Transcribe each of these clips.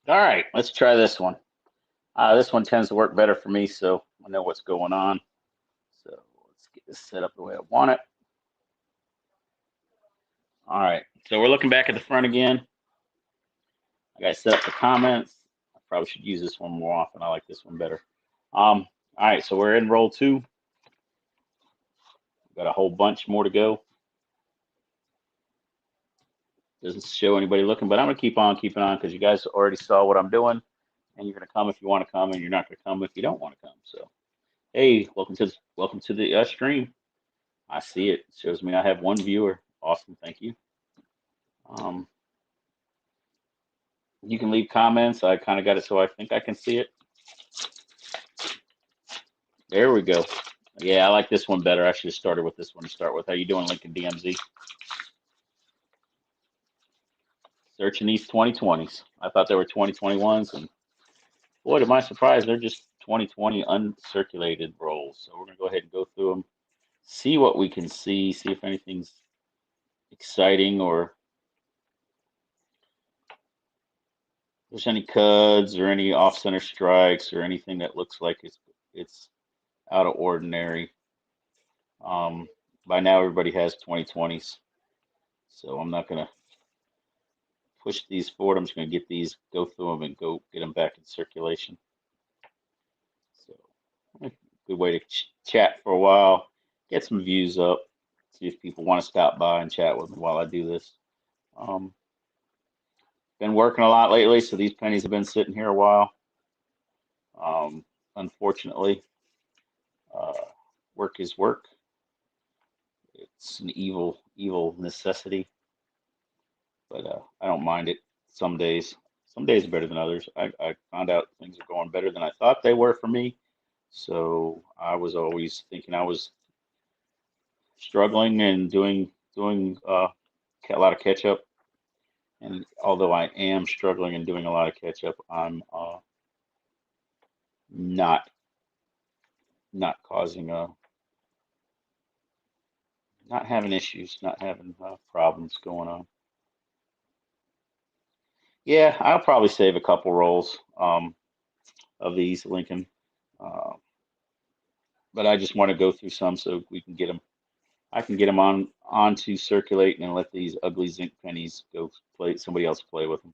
All right, let's try this one. This one tends to work better for me, so I know what's going on. So let's get this set up the way I want it. All right, so we're looking back at the front again. I got set up the comments. I probably should use this one more often. I like this one better. All right, so we're in roll 2. We've got a whole bunch more to go. Doesn't show anybody looking, but I'm gonna keep on keeping on because you guys already saw what I'm doing, and you're gonna come if you want to come, and you're not gonna come if you don't want to come. So, hey, welcome to the stream. I see it. It shows me I have one viewer. Awesome, thank you. You can leave comments. I kind of got it so I think I can see it. There we go. Yeah, I like this one better. I should have started with this one to start with. How you doing, Lincoln DMZ? Searching these 2020s. I thought they were 2021s, and boy, to my surprise, they're just 2020 uncirculated rolls. So we're going to go ahead and go through them, see what we can see if anything's exciting or there's any cuds or any off-center strikes or anything that looks like it's out of ordinary. By now, everybody has 2020s, so I'm not going to push these forward. I'm just going to get these, go through them, and go get them back in circulation. So, a good way to chat for a while, get some views up, see if people want to stop by and chat with me while I do this. Been working a lot lately, so these pennies have been sitting here a while. Unfortunately, work is work. It's an evil necessity, but I don't mind it. Some days are better than others. I found out things are going better than I thought they were for me, so I was always thinking I was struggling and doing a lot of catch up. And although I am struggling and doing a lot of catch up, I'm not causing not having issues, not having problems going on. Yeah, I'll probably save a couple rolls of these, Lincoln. But I just want to go through some so we can get them. I can get them onto circulating and let these ugly zinc pennies go play. Somebody else play with them.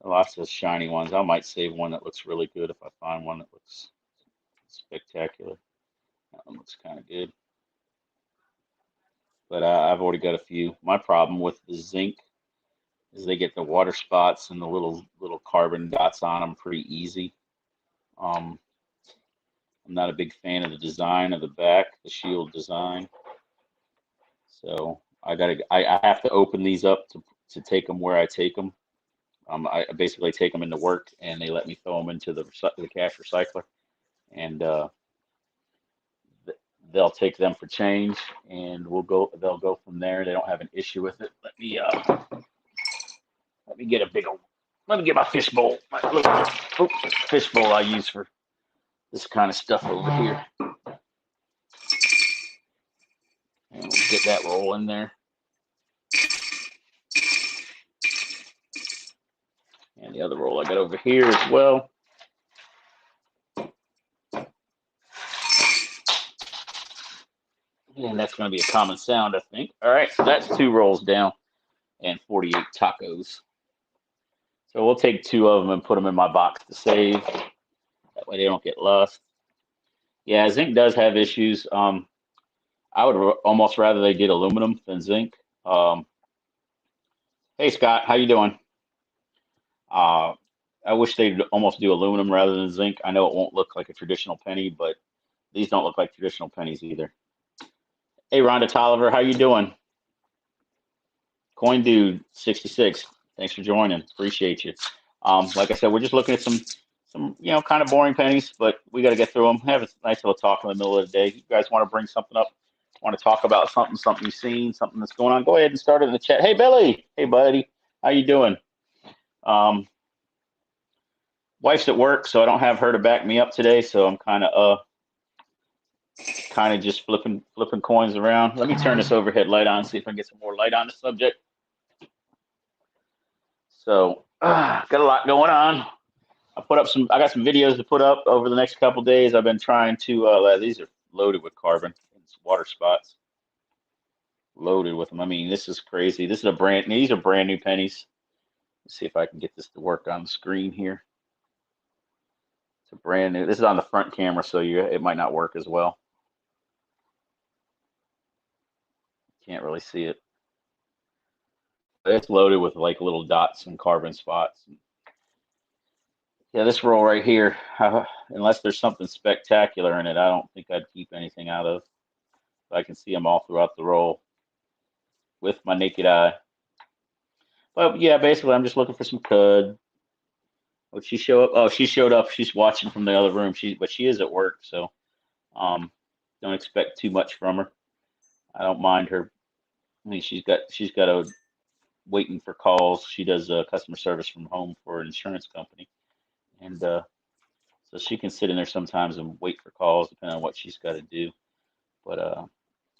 Lots of shiny ones. I might save one that looks really good if I find one that looks spectacular. That one looks kind of good. But I've already got a few. My problem with the zinc is they get the water spots and the little carbon dots on them pretty easy. I'm not a big fan of the design of the back, the shield design. So I have to open these up to take them where I take them. I basically take them into work, and they let me throw them into the cash recycler, and they'll take them for change, and they'll go from there. They don't have an issue with it. Let me get a big old. Let me get my fish bowl. My little fish bowl I use for this kind of stuff over here. And we'll get that roll in there. And the other roll I got over here as well. And that's going to be a common sound, I think. All right, so that's 2 rolls down and 48 tacos. So we'll take 2 of them and put them in my box to save. That way they don't get lost. Yeah, zinc does have issues. I would almost rather they did aluminum than zinc. Hey, Scott, how you doing? I wish they'd almost do aluminum rather than zinc. I know it won't look like a traditional penny, but these don't look like traditional pennies either. Hey, Rhonda Tolliver, how you doing? Coin Dude 66, thanks for joining. Appreciate you. Like I said, we're just looking at some kind of boring pennies, but we got to get through them. Have a nice little talk in the middle of the day. You guys want to bring something up? Want to talk about something you've seen, something that's going on? Go ahead and start it in the chat. Hey, Billy. Hey, buddy. How you doing? Wife's at work, so I don't have her to back me up today. So I'm kind of just flipping coins around. Let me turn this overhead light on, see if I can get some more light on the subject. So Got a lot going on. I got some videos to put up over the next couple days. I've been trying to. These are loaded with carbon. It's water spots, loaded with them. I mean, this is crazy. This is a brand. These are brand new pennies. Let's see if I can get this to work on the screen here. It's a brand new. This is on the front camera, so it might not work as well. Can't really see it. But it's loaded with like little dots and carbon spots. Yeah, this roll right here, unless there's something spectacular in it, I don't think I'd keep anything out of. I can see them all throughout the roll with my naked eye. But yeah, basically, I'm just looking for some cud. Would she show up? Oh, she showed up. She's watching from the other room. But she is at work, so don't expect too much from her. I don't mind her. I mean, she's got a waiting for calls. She does customer service from home for an insurance company, and so she can sit in there sometimes and wait for calls, depending on what she's got to do. But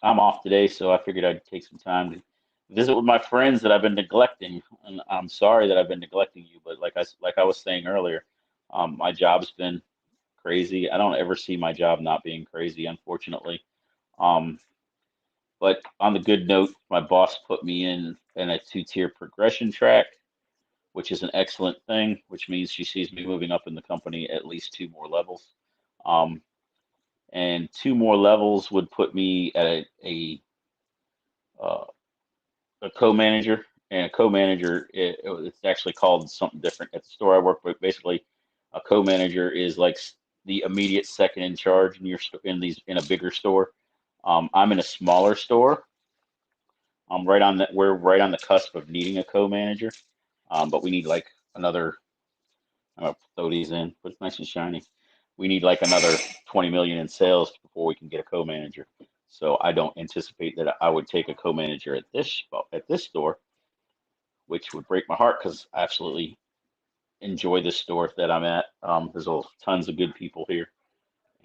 I'm off today, so I figured I'd take some time to visit with my friends that I've been neglecting. And I'm sorry that I've been neglecting you, but like I was saying earlier, my job's been crazy. I don't ever see my job not being crazy, unfortunately. Um, but on the good note, my boss put me in a two-tier progression track, which is an excellent thing, which means she sees me moving up in the company at least two more levels. Um, and two more levels would put me at uh, a co-manager, and a co-manager it's actually called something different at the store I work. But basically, a co-manager is like the immediate second in charge in in a bigger store. I'm in a smaller store. We're right on the cusp of needing a co-manager, but we need like another. I'm gonna throw these in, but it's nice and shiny. We need like another 20 million in sales before we can get a co-manager. So I don't anticipate that I would take a co-manager at this store, which would break my heart because I absolutely enjoy this store that I'm at. There's tons of good people here,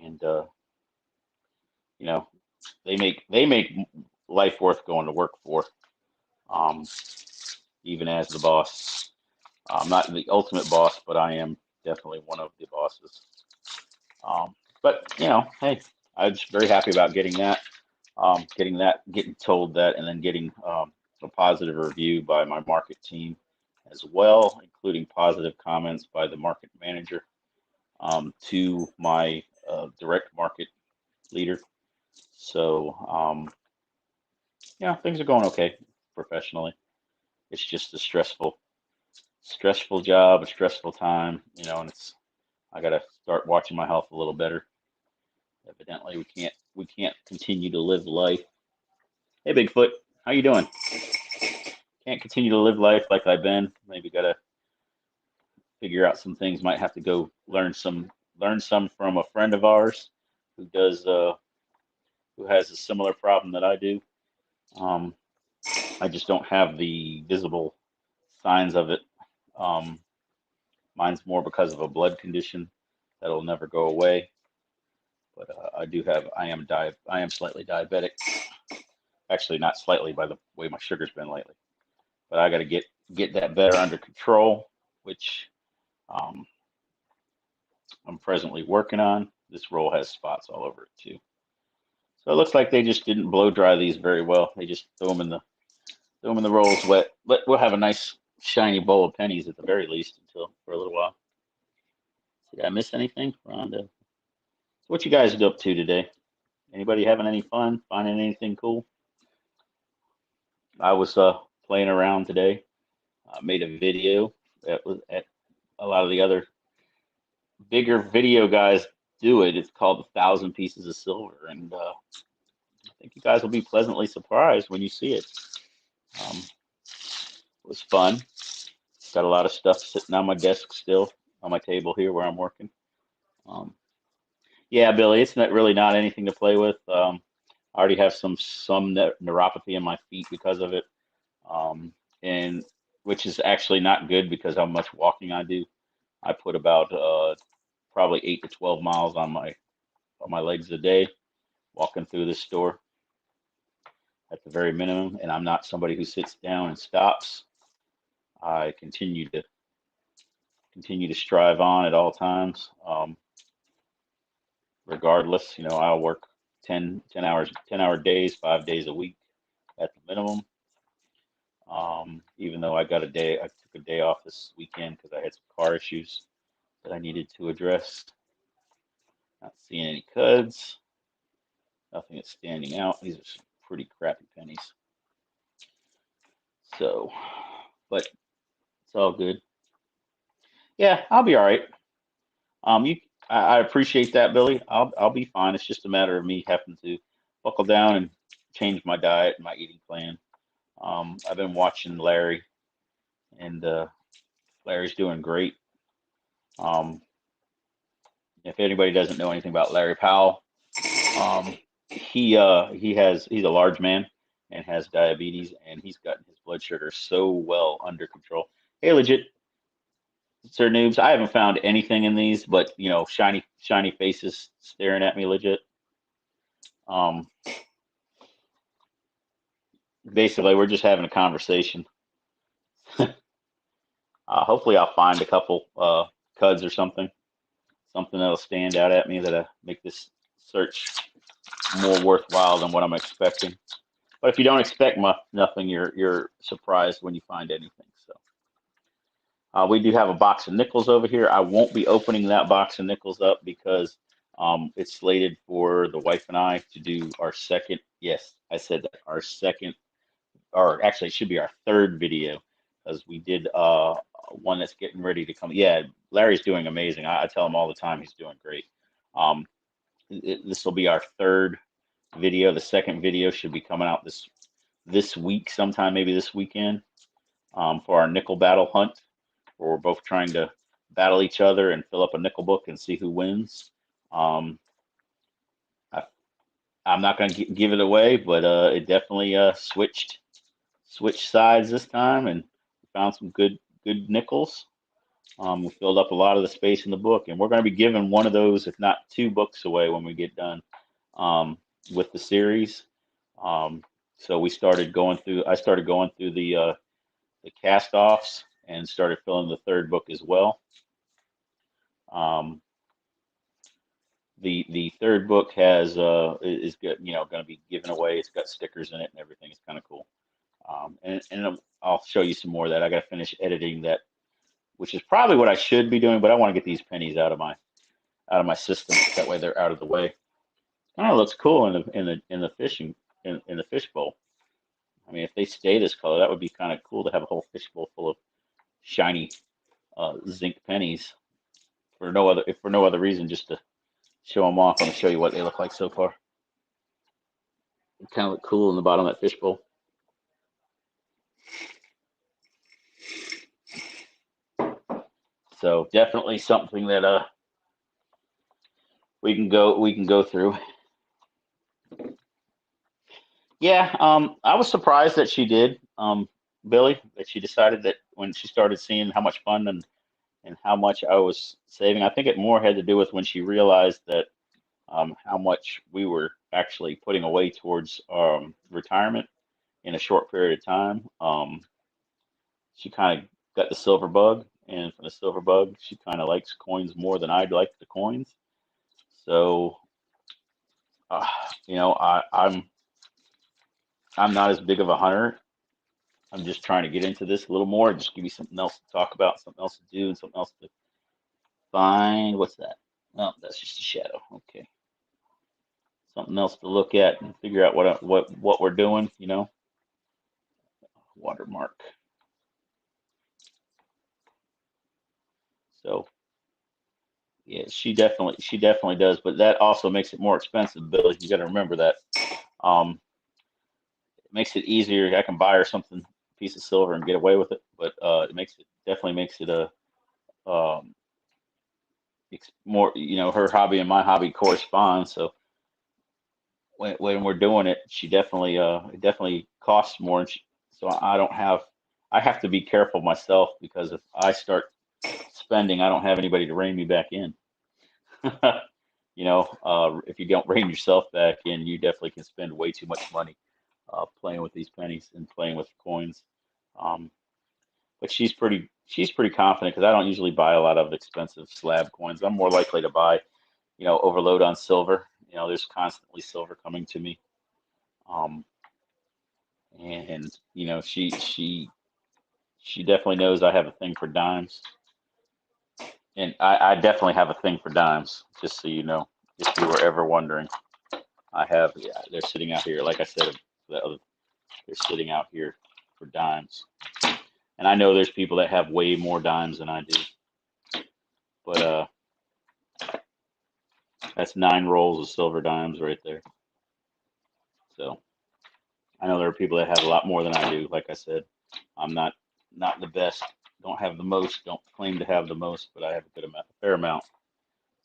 and you know they make life worth going to work for. Um, even as the boss, I'm not the ultimate boss, but I am definitely one of the bosses. But hey, I'm just very happy about getting told that, and then getting a positive review by my market team as well, including positive comments by the market manager to my direct market leader. So, things are going okay professionally. It's just a stressful job, a stressful time, and I got to start watching my health a little better. Evidently, we can't continue to live life. Hey, Bigfoot, how you doing? Can't continue to live life like I've been. Maybe got to figure out some things. Might have to go learn some from a friend of ours who does who has a similar problem that I do. Um, I just don't have the visible signs of it. Um, Mine's more because of a blood condition that'll never go away. But I am slightly diabetic. Actually, not slightly by the way my sugar's been lately. But I got to get that better under control, which um, I'm presently working on. This roll has spots all over it too. So it looks like they just didn't blow dry these very well. They just throw them in the rolls wet. But we'll have a nice shiny bowl of pennies at the very least until for a little while. Did I miss anything, Rhonda? So what you guys up to today? Anybody having any fun? Finding anything cool? I was playing around today. I made a video that was at a lot of the other bigger video guys do it. It's called 1,000 Pieces of Silver, and I think you guys will be pleasantly surprised when you see it. It was fun. Got a lot of stuff sitting on my desk still on my table here where I'm working. Um, yeah, Billy, it's not anything to play with. I already have some neuropathy in my feet because of it, and which is actually not good because how much walking I do. I put about probably 8 to 12 miles on my legs a day walking through this store at the very minimum, and I'm not somebody who sits down and stops. I continue to continue to strive on at all times. Regardless, I'll work 10 hour days, 5 days a week at the minimum. Even though I took a day off this weekend because I had some car issues that I needed to address. Not seeing any cuds. Nothing that's standing out. These are some pretty crappy pennies. So, but it's all good. Yeah, I'll be all right. I appreciate that, Billy. I'll be fine. It's just a matter of me having to buckle down and change my diet and my eating plan. I've been watching Larry, and Larry's doing great. If anybody doesn't know anything about Larry Powell, he's a large man and has diabetes, and he's gotten his blood sugar so well under control. Hey, legit, Sir Noobs, I haven't found anything in these, but shiny faces staring at me, legit. Basically, we're just having a conversation. Hopefully, I'll find a couple cuds or something that'll stand out at me that'll make this search more worthwhile than what I'm expecting. But if you don't expect nothing, you're surprised when you find anything. So we do have a box of nickels over here. I won't be opening that box of nickels up because it's slated for the wife and I to do our second. Yes, I said that, our second, or actually it should be our third video, because we did one that's getting ready to come. Yeah, Larry's doing amazing. I tell him all the time he's doing great. This will be our third video. The second video should be coming out this week, sometime maybe this weekend, for our nickel battle hunt, where we're both trying to battle each other and fill up a nickel book and see who wins. I'm not going to give it away, but it definitely switched sides this time, and found some good nickels. We filled up a lot of the space in the book, and we're going to be giving one of those, if not two books away when we get done with the series. So I started going through the cast-offs and started filling the third book as well. The third book is good, going to be given away. It's got stickers in it and everything. It's kind of cool. And I'll show you some more of that. I got to finish editing that, which is probably what I should be doing, but I want to get these pennies out of my system. That way they're out of the way. Kind of looks cool in the fish bowl. I mean, if they stay this color, that would be kind of cool to have a whole fish bowl full of shiny zinc pennies for no other reason, just to show them off. I'm gonna show you what they look like so far. They kind of look cool in the bottom of that fish bowl. So definitely something that we can go through. Yeah, I was surprised that she did, Billy, that she decided that when she started seeing how much fun and how much I was saving. I think it more had to do with when she realized that how much we were actually putting away towards retirement in a short period of time. She kind of got the silver bug, and from the silver bug, she kind of likes coins more than I'd like the coins. So, I'm not as big of a hunter. I'm just trying to get into this a little more, just give you something else to talk about, something else to do, and something else to find. What's that? Oh, that's just a shadow. Okay. Something else to look at and figure out what we're doing, Watermark. So yeah, she definitely does, but that also makes it more expensive, Billy. You got to remember that. It makes it easier. I can buy her something, a piece of silver, and get away with it, but it definitely makes it a more, her hobby and my hobby correspond. So when we're doing it, she definitely it definitely costs more, and so I have to be careful myself, because if I start spending, I don't have anybody to rein me back in. If you don't rein yourself back in, you definitely can spend way too much money playing with these pennies and playing with coins. But she's pretty she's pretty confident because I don't usually buy a lot of expensive slab coins. I'm more likely to buy, overload on silver. There's constantly silver coming to me. Um, and she definitely knows I have a thing for dimes, and I definitely have a thing for dimes. Just so you know, if you were ever wondering, I have. Yeah, they're sitting out here. Like I said, they're sitting out here for dimes, and I know there's people that have way more dimes than I do, but that's 9 rolls of silver dimes right there. So I know there are people that have a lot more than I do. Like I said, I'm not the best. Don't have the most. Don't claim to have the most, but I have a good amount, a fair amount.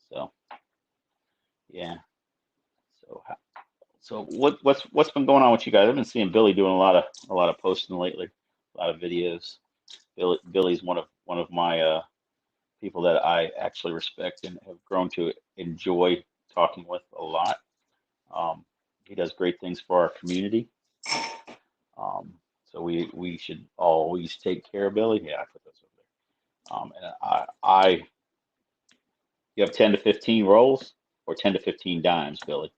So yeah. So what's been going on with you guys? I've been seeing Billy doing a lot of posting lately, a lot of videos. Billy's one of my people that I actually respect and have grown to enjoy talking with a lot. He does great things for our community. So we should always take care of Billy. Yeah, I put those over there. And you have 10 to 15 rolls or 10 to 15 dimes, Billy.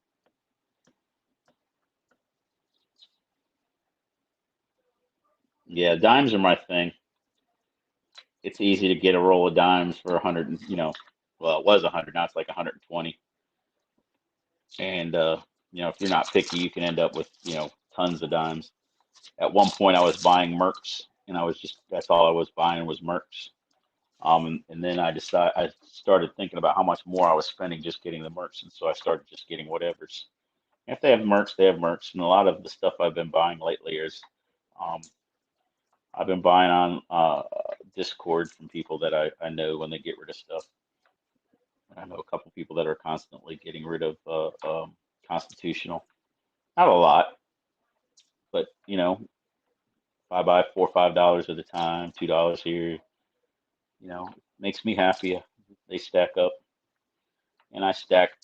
Yeah, dimes are my thing. It's easy to get a roll of dimes for 100, well, it was 100, now it's like 120. And if you're not picky, you can end up with, tons of dimes. At one point I was buying mercs, and that's all I was buying was mercs. And then I started thinking about how much more I was spending just getting the mercs, and so I started just getting whatever's. If they have mercs, they have mercs, and a lot of the stuff I've been buying lately is, um, I've been buying on Discord from people that I know when they get rid of stuff. I know a couple people that are constantly getting rid of constitutional. Not a lot, but if I buy $4 or $5 at a time, $2 here, makes me happy. They stack up, and I stack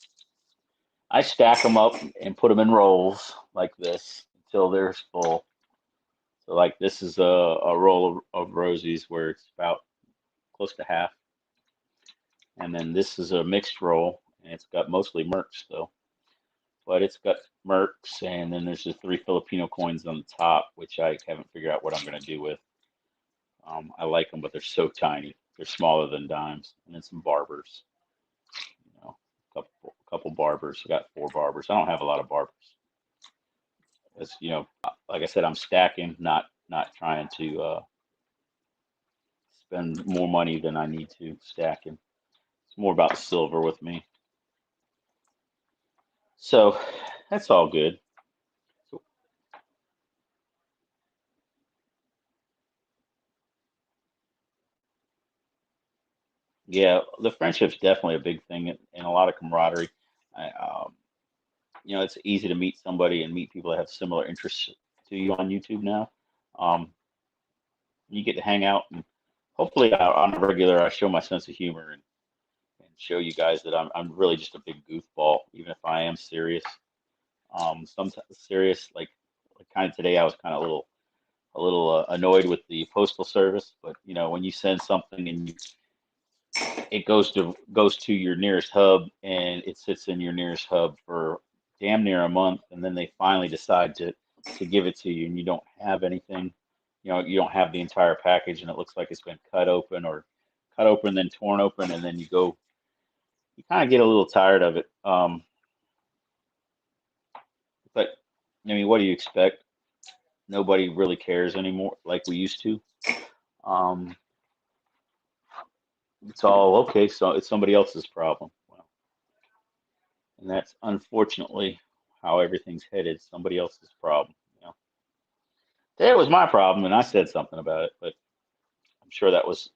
them up and put them in rolls like this until they're full. So like this is a roll of rosies where it's about close to half, and then this is a mixed roll, and it's got mostly mercs though, but it's got mercs, and then there's the 3 Filipino coins on the top, which I haven't figured out what I'm going to do with. I like them, but they're so tiny. They're smaller than dimes, and then some barbers. A couple barbers. I got 4 barbers. I don't have a lot of barbers. As like I said, I'm stacking, not trying to spend more money than I need to stacking. It's more about silver with me. So that's all good. So, yeah, the friendship's definitely a big thing, and a lot of camaraderie. It's easy to meet somebody and meet people that have similar interests to you on YouTube now. Um, you get to hang out, and hopefully on a regular, I show my sense of humor and show you guys that I'm really just a big goofball, even if I am serious. Sometimes serious, like kind of today, I was kind of a little annoyed with the postal service, but when you send something and it goes to your nearest hub, and it sits in your nearest hub for damn near a month, and then they finally decide to give it to you, and you don't have anything. You don't have the entire package, and it looks like it's been cut open, then torn open, and then you kind of get a little tired of it. But I mean, what do you expect? Nobody really cares anymore like we used to. Um, it's all okay, so it's somebody else's problem. Well, and that's unfortunately how everything's headed. Somebody else's problem. Today it was my problem, and I said something about it, but I'm sure that was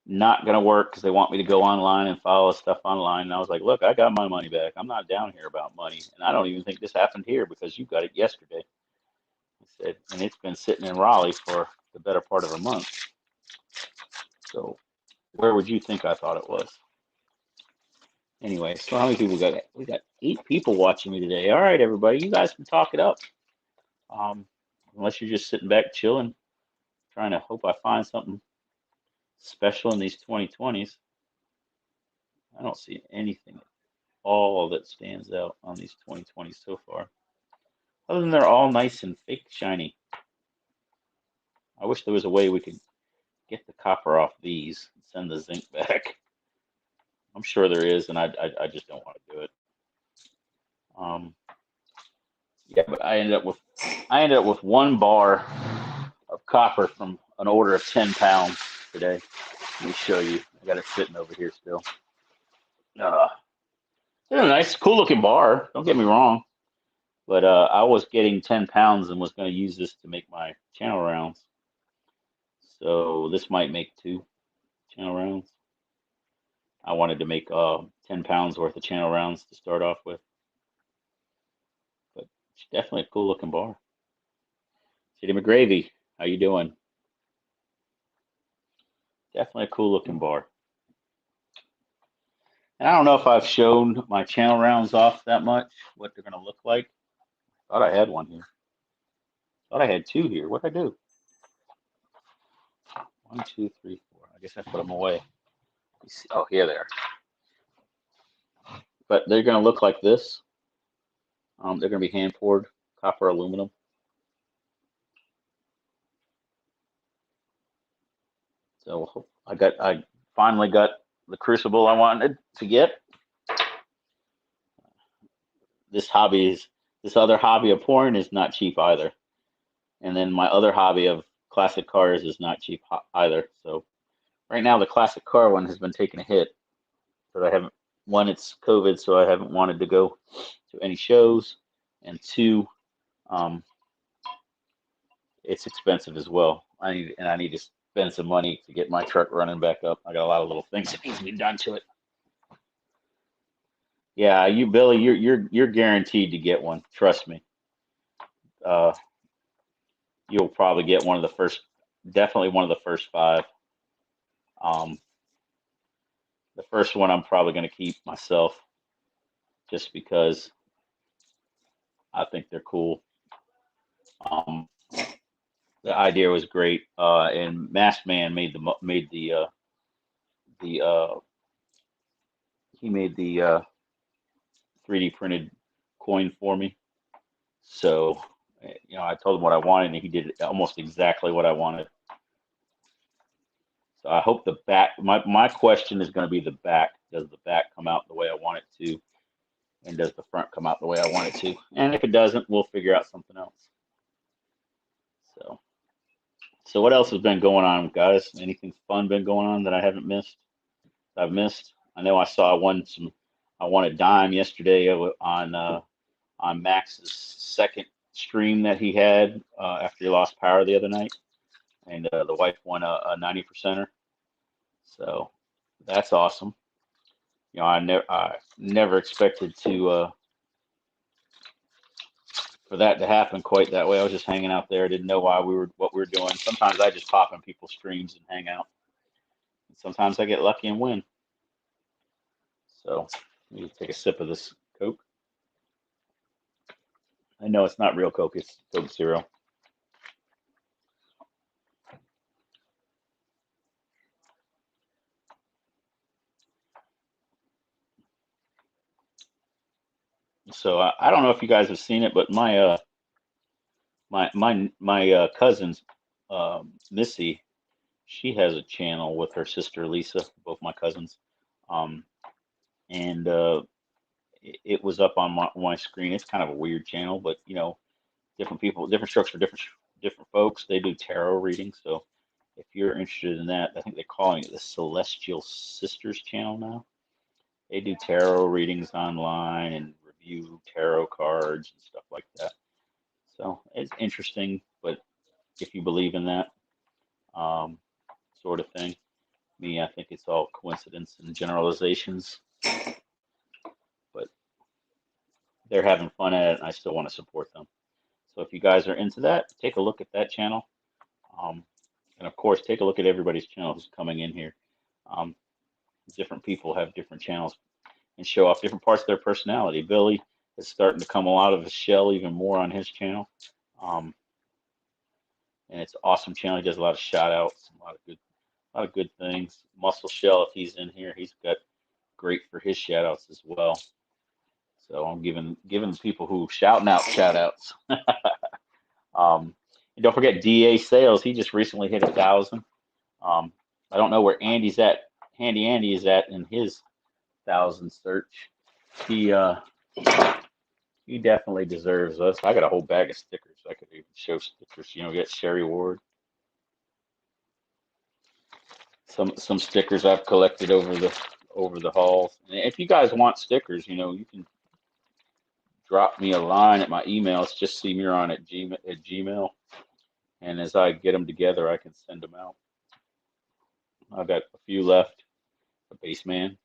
not going to work because they want me to go online and follow stuff online. And I was like, look, I got my money back. I'm not down here about money, and I don't even think this happened here because you got it yesterday. I said, and it's been sitting in Raleigh for the better part of a month. So where would you think I thought it was? Anyway, so how many people got it? We got 8 people watching me today. All right, everybody, you guys can talk it up. Um, Unless you're just sitting back chilling, trying to hope I find something special in these 2020s. I don't see anything at all that stands out on these 2020s so far. Other than they're all nice and fake shiny. I wish there was a way we could get the copper off these and send the zinc back. I'm sure there is, and I just don't want to do it. Yeah, but I ended up with 1 bar of copper from an order of 10 pounds today. Let me show you. I got it sitting over here still. It's a nice, cool looking bar. Don't get me wrong. But I was getting 10 pounds and was going to use this to make my channel rounds. So this might make 2 channel rounds. I wanted to make 10 pounds worth of channel rounds to start off with. But it's definitely a cool looking bar. City McGravy, how you doing? Definitely a cool looking bar. And I don't know if I've shown my channel rounds off that much, what they're going to look like. Thought I had one here. Thought I had 2 here. What'd I do? 1, 2, 3, 4. I guess I put them away. Oh, here they are. But they're going to look like this. They're going to be hand poured copper aluminum. So I finally got the crucible I wanted to get. This other hobby of pouring is not cheap either. And then my other hobby of classic cars is not cheap either. So right now the classic car one has been taking a hit. But I haven't, one, it's COVID, so I haven't wanted to go to any shows. And 2, it's expensive as well. I need to spend some money to get my truck running back up. I got a lot of little things that need to be done to it. Yeah, Billy, you're guaranteed to get one. Trust me. You'll probably get one of the first, definitely one of the first 5. The first one I'm probably going to keep myself, just because I think they're cool. The idea was great, and Masked Man made the 3D printed coin for me. So, I told him what I wanted, and he did almost exactly what I wanted. So I hope the back. My question is going to be the back. Does the back come out the way I want it to, and does the front come out the way I want it to? And if it doesn't, we'll figure out something else. So what else has been going on, guys? Anything fun been going on that I haven't missed? I've missed. I know I won a dime yesterday on Max's second stream that he had after he lost power the other night, and the wife won a 90%er. So that's awesome. I never expected for that to happen quite that way. I was just hanging out there, didn't know what we were doing. Sometimes I just pop in people's streams and hang out. And sometimes I get lucky and win. So let me take a sip of this Coke. I know it's not real Coke, it's Coke Zero. So I don't know if you guys have seen it, but my cousin's Missy, she has a channel with her sister Lisa, both my cousins, and it was up on my screen. It's kind of a weird channel, but different people, different strokes for different folks. They do tarot readings, so if you're interested in that, I think they're calling it the Celestial Sisters channel now. They do tarot readings online and review tarot cards and stuff like that. So it's interesting, but if you believe in that sort of thing, I think it's all coincidence and generalizations. But they're having fun at it, and I still want to support them. So if you guys are into that, take a look at that channel. And of course, take a look at everybody's channel who's coming in here. Different people have different channels and show off different parts of their personality. Billy is starting to come out of his shell even more on his channel. And it's an awesome channel. He does a lot of shout outs, a lot of A lot of good things. Muscle Shell, if he's in here, he's got great for his shout outs as well. So I'm giving people who shouting out shout outs. And don't forget DA Sales. He just recently hit 1,000. I don't know where Andy's at. Handy Andy is at in his 1,000 search. He definitely deserves us. I got a whole bag of stickers. I could even show stickers. You know, get Sherry Ward. Some stickers I've collected over the halls. And if you guys want stickers, you know, you can drop me a line at my email. It's just cmuron at gmail. And as I get them together, I can send them out. I've got a few left. A Baseman.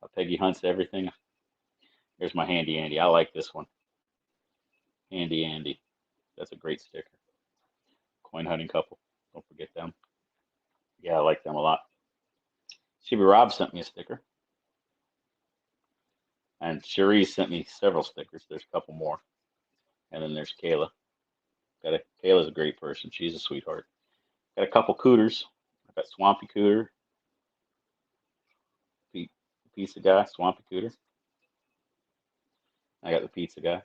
A Peggy Hunts Everything. There's my Handy Andy. I like this one. Handy Andy. That's a great sticker. Coin Hunting Couple. Don't forget them. Yeah, I like them a lot. Chibi Rob sent me a sticker. And Cherie sent me several stickers. There's a couple more. And then there's Kayla. Kayla's a great person. She's a sweetheart. Got a couple Cooters. I've got Swampy Cooter. Pizza Guy, Swampy Cooter. I got the Pizza Guy.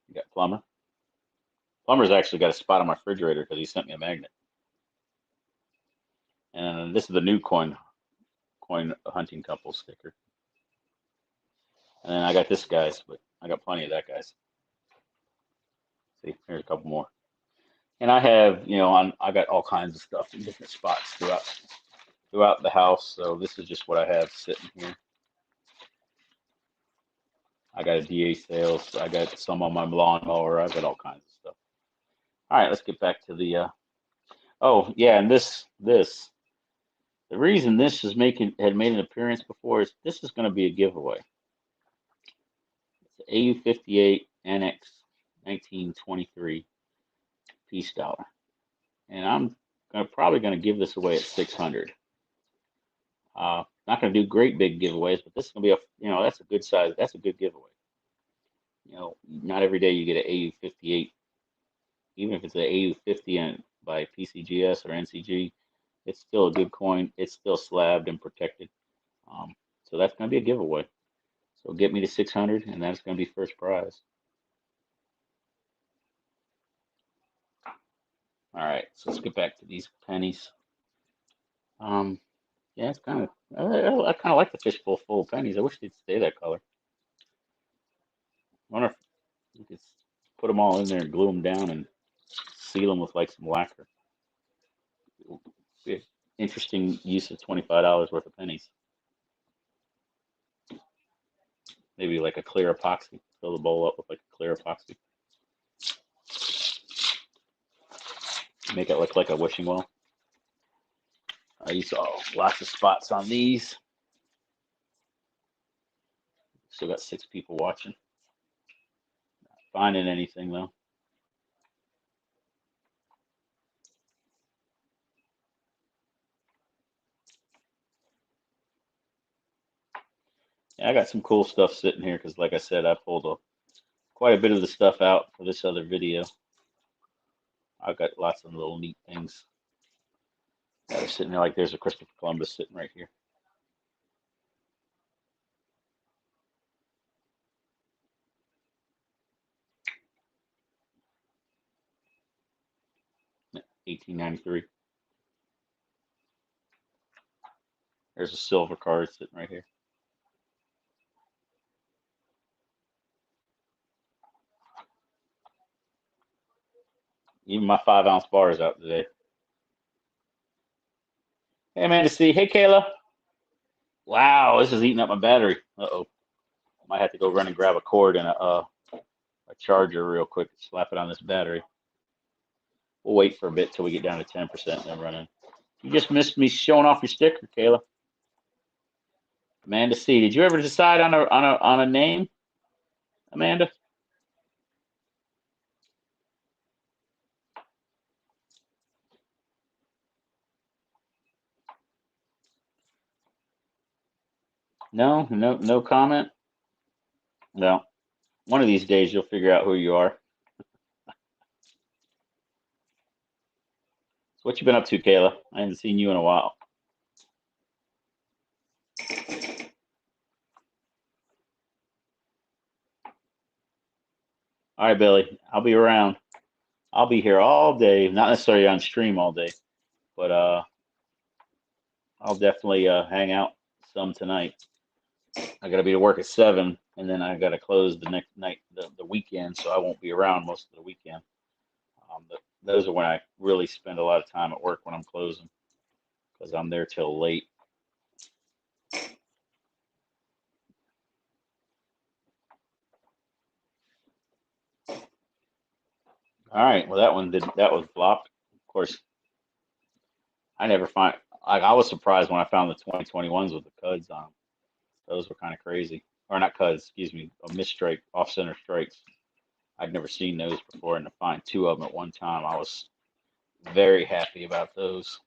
You got Plumber. Plumber's actually got a spot on my refrigerator because he sent me a magnet. And this is the new coin hunting couple sticker. And then I got this guy's, but I got plenty of that guy's. See, here's a couple more. And I have, you know, I got all kinds of stuff in different spots throughout the house. So this is just what I have sitting here. I got a DA Sales. I got some on my lawnmower. I got all kinds of stuff. All right, let's get back to the. Oh yeah, and this. The reason this had made an appearance before is this is going to be a giveaway. It's AU58 NX 1923 piece dollar, and I'm probably going to give this away at 600. Not going to do great big giveaways, but this is going to be that's a good size. That's a good giveaway. You know, not every day you get an AU58, even if it's an AU50 and by PCGS or NCG. It's still a good coin. It's still slabbed and protected. So that's going to be a giveaway. So get me to 600, and that's going to be first prize. All right, so let's get back to these pennies. Yeah, it's kind of. I kind of like the fishbowl full of pennies. I wish they'd stay that color. I wonder if you could put them all in there and glue them down and seal them with like some lacquer. Interesting use of $25 worth of pennies. Maybe like a clear epoxy. Fill the bowl up with like a clear epoxy. Make it look like a wishing well. You saw lots of spots on these. Still got 6 people watching. Not finding anything though. Yeah, I got some cool stuff sitting here because, like I said, I pulled quite a bit of the stuff out for this other video. I've got lots of little neat things that are sitting there. Like there's a Christopher Columbus sitting right here. $18.93. There's a silver card sitting right here. Even my 5-ounce bar is out today. Hey, Amanda C. Hey, Kayla. Wow, this is eating up my battery. Uh-oh. Might have to go run and grab a cord and a charger real quick and slap it on this battery. We'll wait for a bit till we get down to 10% and then run in. You just missed me showing off your sticker, Kayla. Amanda C. Did you ever decide on a name, Amanda? No comment. No. One of these days you'll figure out who you are. what you been up to, Kayla? I haven't seen you in a while. All right, Billy. I'll be around. I'll be here all day. Not necessarily on stream all day, but I'll definitely hang out some tonight. I got to be to work at 7, and then I got to close the next night, the weekend, so I won't be around most of the weekend. But those are when I really spend a lot of time at work when I'm closing, because I'm there till late. All right, well that was flopped. Of course, I never find. I was surprised when I found the 2021s with the cuds on 'em. Those were kind of crazy, or not cuds, excuse me, a misstrike, off center strikes. I'd never seen those before, and to find 2 of them at one time, I was very happy about those.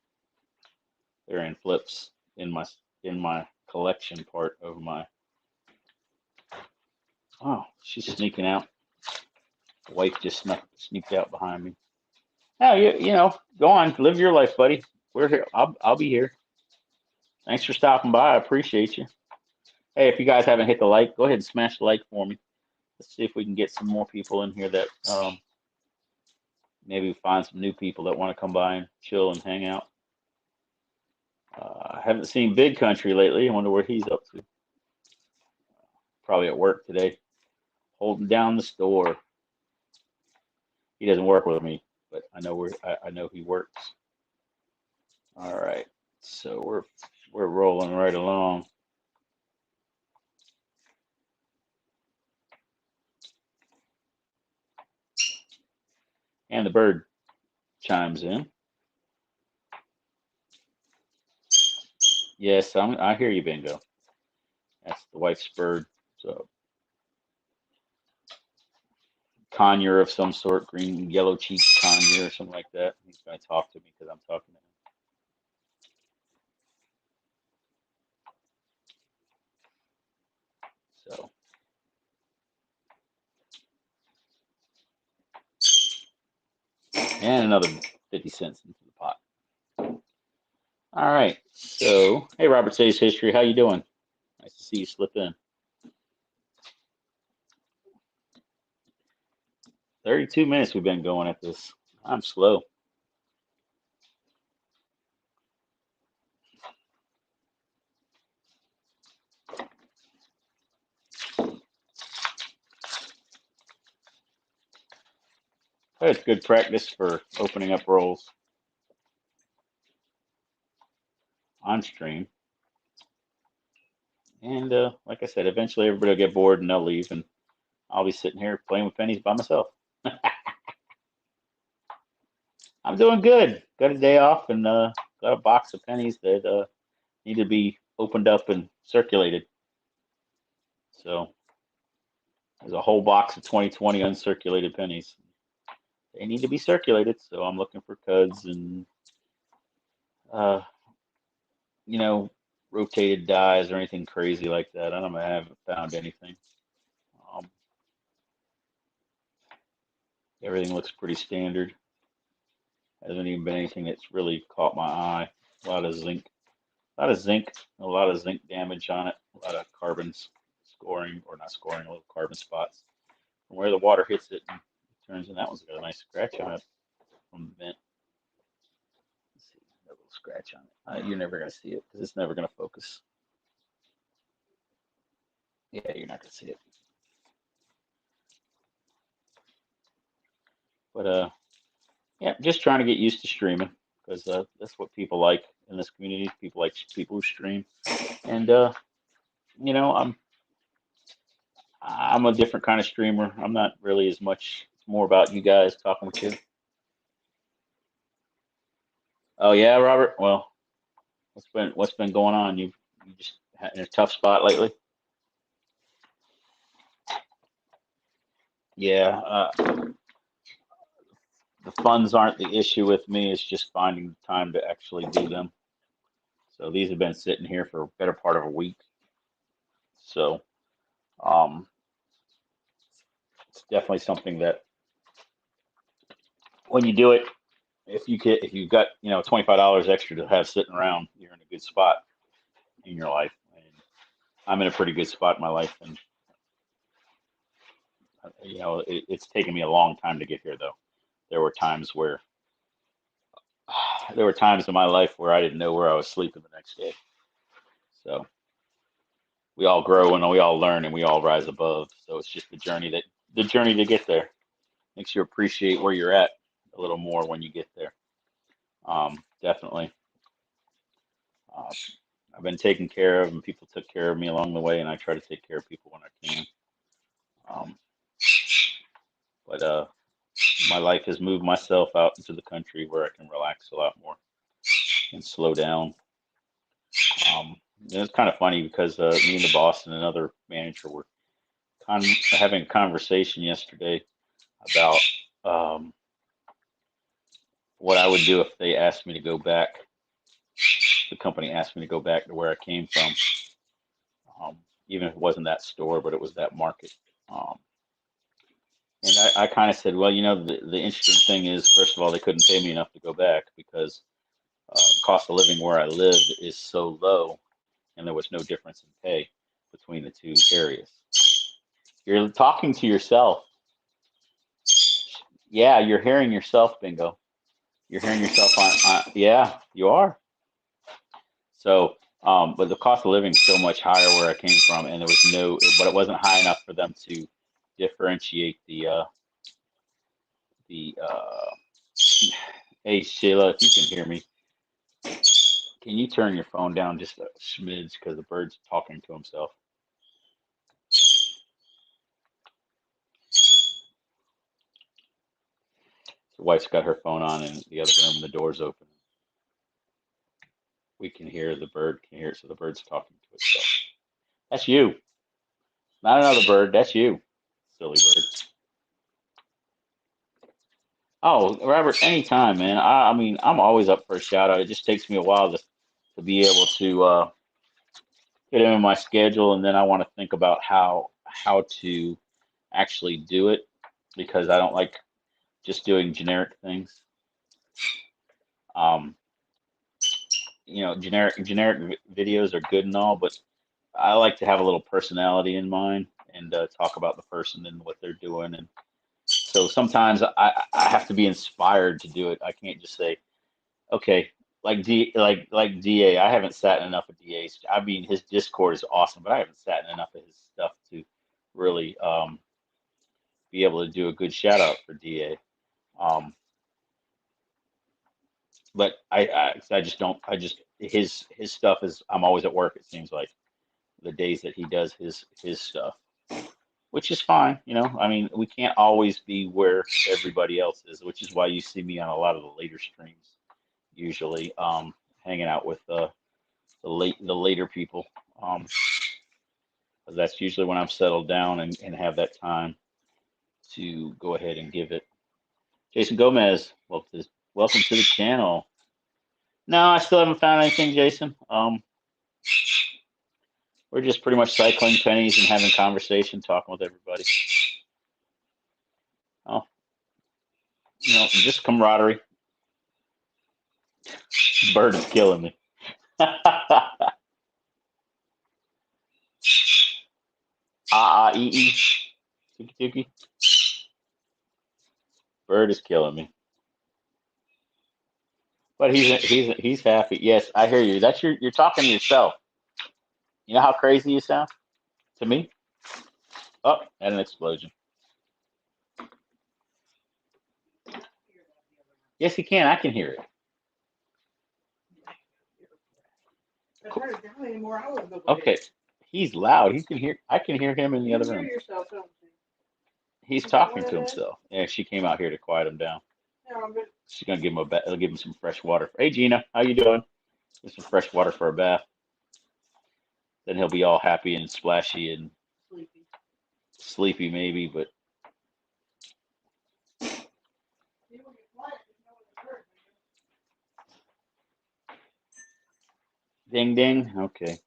They're in flips in my collection part of my. Oh, she's sneaking out. The wife just sneaked out behind me. Oh, you know, go on, live your life, buddy. We're here. I'll be here. Thanks for stopping by. I appreciate you. Hey, if you guys haven't hit the like, go ahead and smash the like for me. Let's see if we can get some more people in here that maybe find some new people that want to come by and chill and hang out. I haven't seen Big Country lately. I wonder where he's up to. Probably at work today, holding down the store. He doesn't work with me, but I know I know he works. All right, so we're rolling right along. And the bird chimes in. Yes, I hear you, Bingo. That's the wife's bird. So conure of some sort, green, yellow cheek conure or something like that. He's going to talk to me because I'm talking to him. So and another 50 cents into the pot. All right. So hey, Robert Says History, how you doing? Nice to see you slip in. 32 minutes we've been going at this. I'm slow. That's good practice for opening up rolls on stream. And like I said, eventually everybody will get bored and they'll leave, and I'll be sitting here playing with pennies by myself. I'm doing good. Got a day off and got a box of pennies that need to be opened up and circulated. So there's a whole box of 2020 uncirculated pennies. They need to be circulated. So I'm looking for cuds and uh, you know, rotated dies or anything crazy like that. I haven't found anything. Um, Everything looks pretty standard. Hasn't even been anything that's really caught my eye. A lot of zinc, a lot of zinc damage on it. A lot of carbons scoring or not scoring, a little carbon spots from where the water hits it and turns. And that one's got a nice scratch on it from the vent. Let's see, a little scratch on it. You're never gonna see it because it's never gonna focus. Yeah, you're not gonna see it. But yeah, just trying to get used to streaming because that's what people like in this community. People like people who stream, and you know, I'm a different kind of streamer. I'm not really as much. It's more about you guys talking with you. Oh yeah, Robert. Well, what's been going on? You just had in a tough spot lately. Yeah, the funds aren't the issue with me. It's just finding the time to actually do them. So these have been sitting here for a better part of a week. So um, it's definitely something that when you do it, if you've got $25 extra to have sitting around, you're in a good spot in your life. And I'm in a pretty good spot in my life, and it's taken me a long time to get here. Though there were times where there were times in my life where I didn't know where I was sleeping the next day. So we all grow and we all learn and we all rise above. So it's just the journey to get there makes you appreciate where you're at a little more when you get there. Definitely. Uh, I've been taken care of and people took care of me along the way, and I try to take care of people when I can. Um, but my life has moved myself out into the country where I can relax a lot more and slow down. And it's kind of funny because me and the boss and another manager were having a conversation yesterday about um, what I would do if they asked me to go back. The company asked me to go back to where I came from, even if it wasn't that store, but it was that market. Um, and I kind of said, well, the interesting thing is, first of all, they couldn't pay me enough to go back because the cost of living where I lived is so low, and there was no difference in pay between the two areas. You're talking to yourself. Yeah, you're hearing yourself, bingo. You're hearing yourself yeah, you are. So, but the cost of living is so much higher where I came from, and there was but it wasn't high enough for them to differentiate the. Hey Sheila, if you can hear me, can you turn your phone down just a smidge because the bird's talking to himself. The wife's got her phone on in the other room, and the door's open. We can hear the bird can hear it, so the bird's talking to itself. That's you, not another bird. That's you, silly bird. Oh, Robert, anytime, man. I mean, I'm always up for a shout out. It just takes me a while to be able to get in my schedule, and then I want to think about how to actually do it because I don't like just doing generic things. Um, generic videos are good and all, but I like to have a little personality in mind and talk about the person and what they're doing. And so sometimes I have to be inspired to do it. I can't just say, okay, like DA. I haven't sat in enough of DA's. I mean, his Discord is awesome, but I haven't sat in enough of his stuff to really be able to do a good shout out for DA. Um, but I just don't. I just his stuff is. I'm always at work. It seems like the days that he does his stuff, which is fine. I mean, we can't always be where everybody else is, which is why you see me on a lot of the later streams, usually hanging out with the later people, um, 'cause that's usually when I'm settled down and have that time to go ahead and give it. Jason Gomez, welcome to the channel. No, I still haven't found anything, Jason. We're just pretty much cycling pennies and having conversation, talking with everybody. Oh, just camaraderie. Bird is killing me. Ee. Tuki tuki. Bird is killing me. But he's happy. Yes, I hear you. That's you're talking to yourself. You know how crazy you sound to me? Oh, and an explosion. Yes, he can. I can hear it. Okay. He's loud. He can hear. I can hear him in the other room. He's talking to himself. Yeah, she came out here to quiet him down. She's gonna give him some fresh water. Hey, Gina, how you doing? Get some fresh water for a bath. Then he'll be all happy and splashy and sleepy maybe, but ding ding. Okay.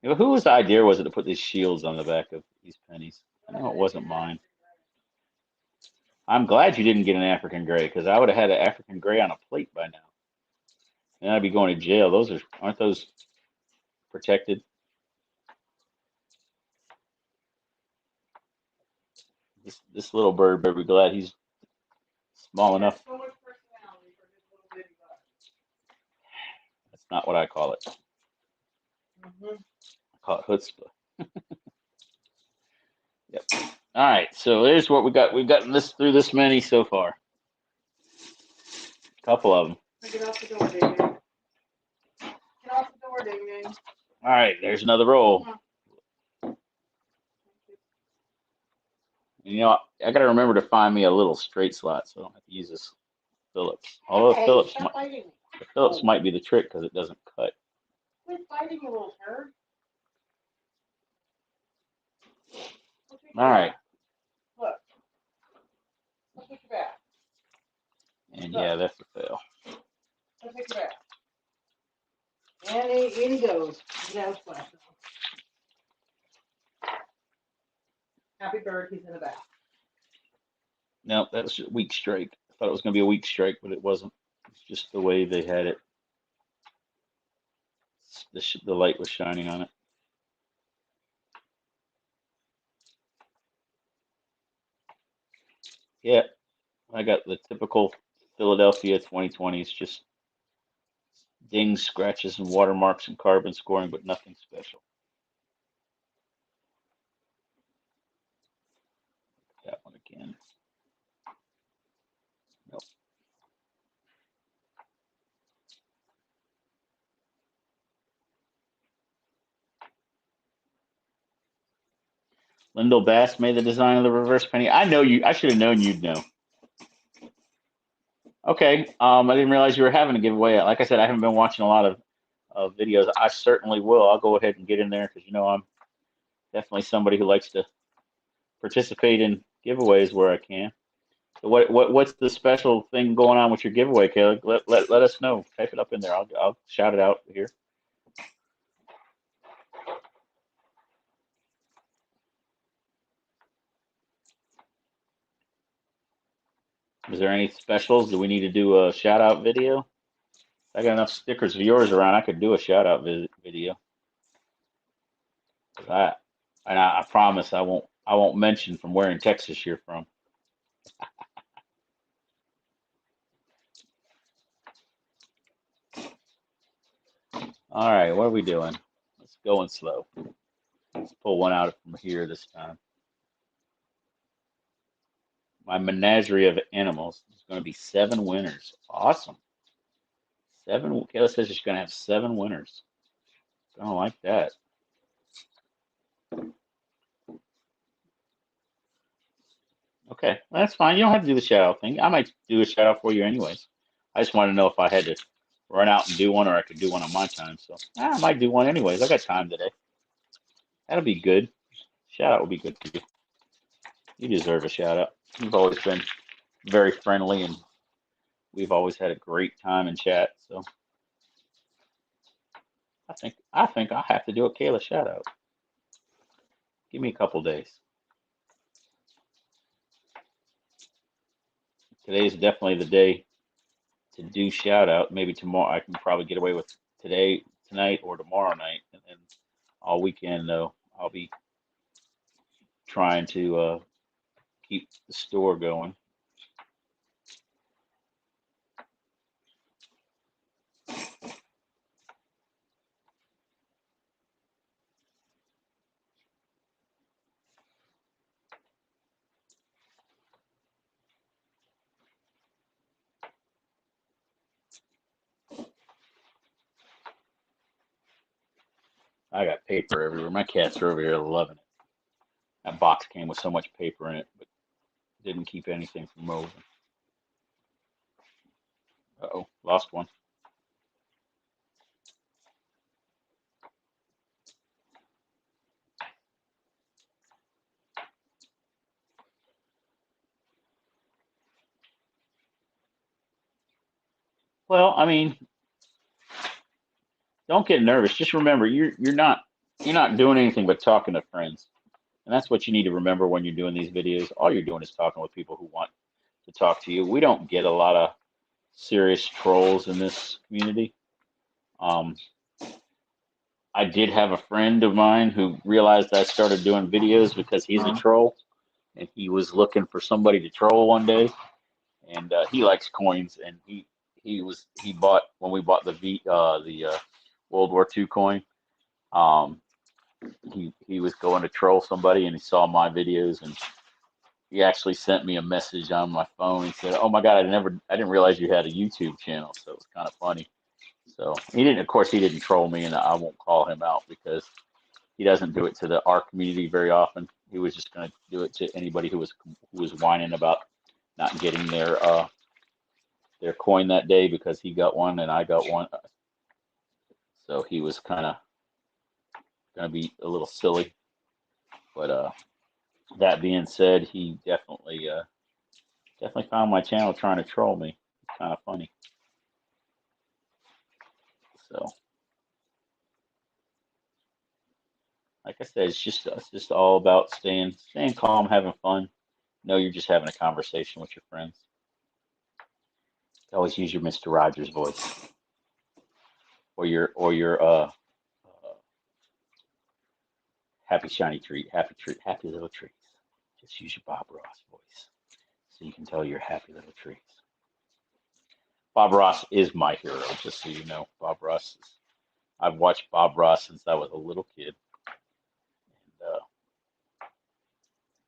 Whose idea was it to put these shields on the back of these pennies? I know it wasn't mine. I'm glad you didn't get an African gray because I would have had an African gray on a plate by now, and I'd be going to jail. Aren't those protected? This little bird better be glad he's small enough. So much personality for his little bitty butt. That's not what I call it. Mm-hmm. I call it chutzpah. Yep. All right. So there's what we got. We've gotten this through this many so far. A couple of them. Get out the door, Ding Ding. Get out the door, Ding Ding. All right. There's another roll. And, you know, I got to remember to find me a little straight slot so I don't have to use this Phillips. Although Hey, Phillips stop might be the trick because it doesn't cut. Quit fighting, you little turd. All right. Look. Look at your back. And yeah, that's a fail. Look at your back. And in he goes. Get out of class now. Happy bird, he's in the back. No, that was a weak strike. I thought it was going to be a weak strike, but it wasn't. It's just the way they had it. The light was shining on it. Yeah, I got the typical Philadelphia 2020s, just dings, scratches, and watermarks and carbon scoring, but nothing special. That one again. Nope. Lyndall Bass made the design of the reverse penny. I know you. I should have known you'd know. Okay. I didn't realize you were having a giveaway. Like I said, I haven't been watching a lot of videos. I certainly will. I'll go ahead and get in there because you know I'm definitely somebody who likes to participate in giveaways where I can. So what's the special thing going on with your giveaway, Caleb? Let us know. Type it up in there. I'll shout it out here. Is there any specials? Do we need to do a shout out video? I got enough stickers of yours around. I could do a shout out video. I promise I won't mention from where in Texas you're from. All right, what are we doing? Let's go in slow. Let's pull one out from here this time. My menagerie of animals is going to be 7 winners. Awesome. 7. Kayla says she's going to have 7 winners. I don't like that. Okay, that's fine. You don't have to do the shout out thing. I might do a shout out for you anyways. I just want to know if I had to run out and do one or I could do one on my time. So I might do one anyways. I got time today. That'll be good. Shout out will be good for you. You deserve a shout out. You've always been very friendly and we've always had a great time in chat. So I think I'll have to do a Kayla shout out. Give me a couple days. Today is definitely the day to do shout out. Maybe tomorrow I can probably get away with tonight or tomorrow night, and then all weekend though I'll be trying to keep the store going. I got paper everywhere. My cats are over here loving it. That box came with so much paper in it, but didn't keep anything from moving. Uh-oh, lost one. Well, I mean, don't get nervous. Just remember, you're not doing anything but talking to friends, and that's what you need to remember when you're doing these videos. All you're doing is talking with people who want to talk to you. We don't get a lot of serious trolls in this community. I did have a friend of mine who realized I started doing videos because he's a troll, and he was looking for somebody to troll one day, and he likes coins, and he bought when we bought the World War II coin. He was going to troll somebody, and he saw my videos, and he actually sent me a message on my phone. He said, "Oh my God, I didn't realize you had a YouTube channel." So it was kind of funny. So of course, he didn't troll me, and I won't call him out because he doesn't do it to our community very often. He was just going to do it to anybody who was whining about not getting their coin that day because he got one and I got one. So he was kind of going to be a little silly. But that being said, he definitely found my channel trying to troll me. It's kind of funny. So, like I said, it's just all about staying calm, having fun. No, you're just having a conversation with your friends. Always use your Mr. Rogers voice, or your happy shiny treat, happy little treats. Just use your Bob Ross voice, so you can tell your happy little treats. Bob Ross is my hero, just so you know. I've watched Bob Ross since I was a little kid, and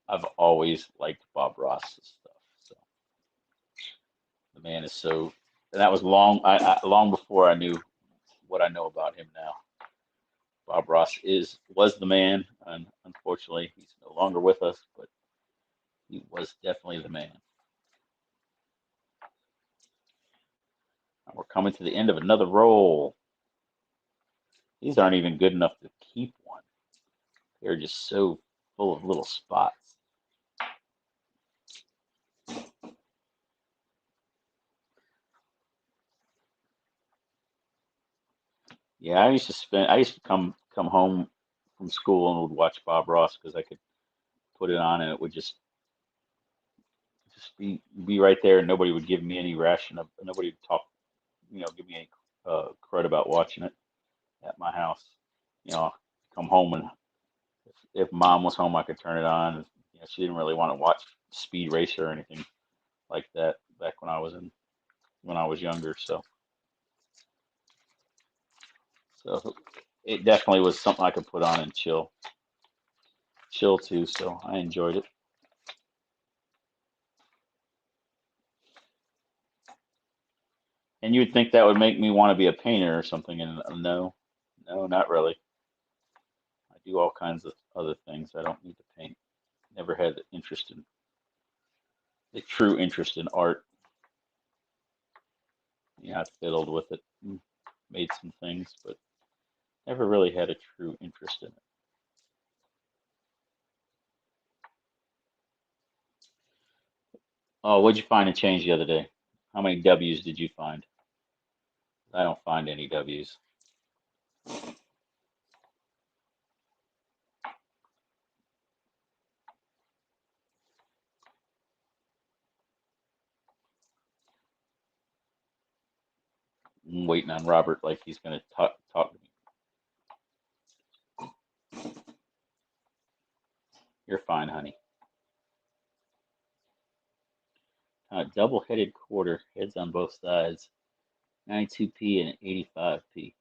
I've always liked Bob Ross's stuff. So the man is so, and that was long before I knew what I know about him now. Bob Ross was the man, and unfortunately, he's no longer with us, but he was definitely the man. And we're coming to the end of another roll. These aren't even good enough to keep one. They're just so full of little spots. Yeah, I used to come home from school and would watch Bob Ross because I could put it on and it would just be right there, and nobody would give me any nobody would talk, give me any credit about watching it at my house. Come home, and if mom was home, I could turn it on. She didn't really want to watch Speed Racer or anything like that back when I was younger. So it definitely was something I could put on and chill to. So I enjoyed it. And you would think that would make me want to be a painter or something, and no, not really. I do all kinds of other things. I don't need to paint. Never had the true interest in art. Yeah, I fiddled with it, made some things, but never really had a true interest in it. Oh, what'd you find and change the other day? How many W's did you find? I don't find any W's. I'm waiting on Robert like he's going to talk to me. You're fine, honey. Double-headed quarter, heads on both sides, 92p and 85p.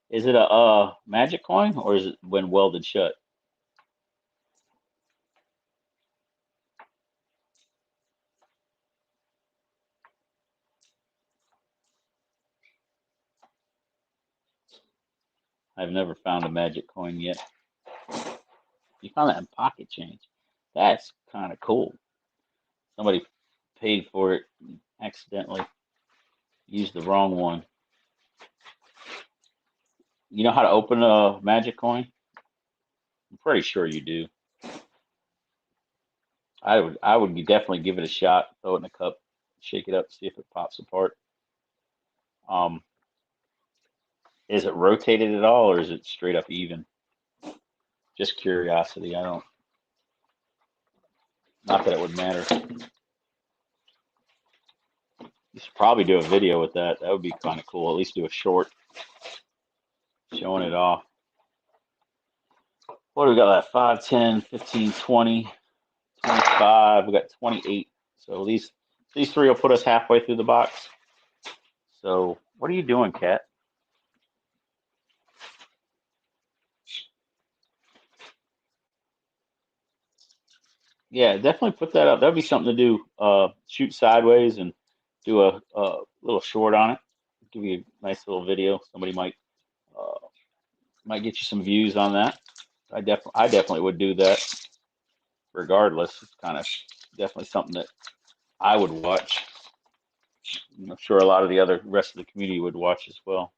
Is it a magic coin, or is it when welded shut? I've never found a magic coin yet. You found that in pocket change. That's kind of cool. Somebody paid for it and accidentally used the wrong one. You know how to open a magic coin? I'm pretty sure you do. I would definitely give it a shot. Throw it in a cup, shake it up, see if it pops apart. Is it rotated at all, or is it straight up even? Just curiosity. Not that it would matter. You should probably do a video with that. That would be kind of cool. At least do a short showing it off. What do we got left? 5, 10, 15, 20, 25. We got 28. So these three will put us halfway through the box. So what are you doing, Kat? Yeah, definitely put that up. That'd be something to do. Shoot sideways and do a little short on it. Give you a nice little video. Somebody might get you some views on that. I definitely would do that. Regardless, it's kind of definitely something that I would watch. I'm sure a lot of the other rest of the community would watch as well.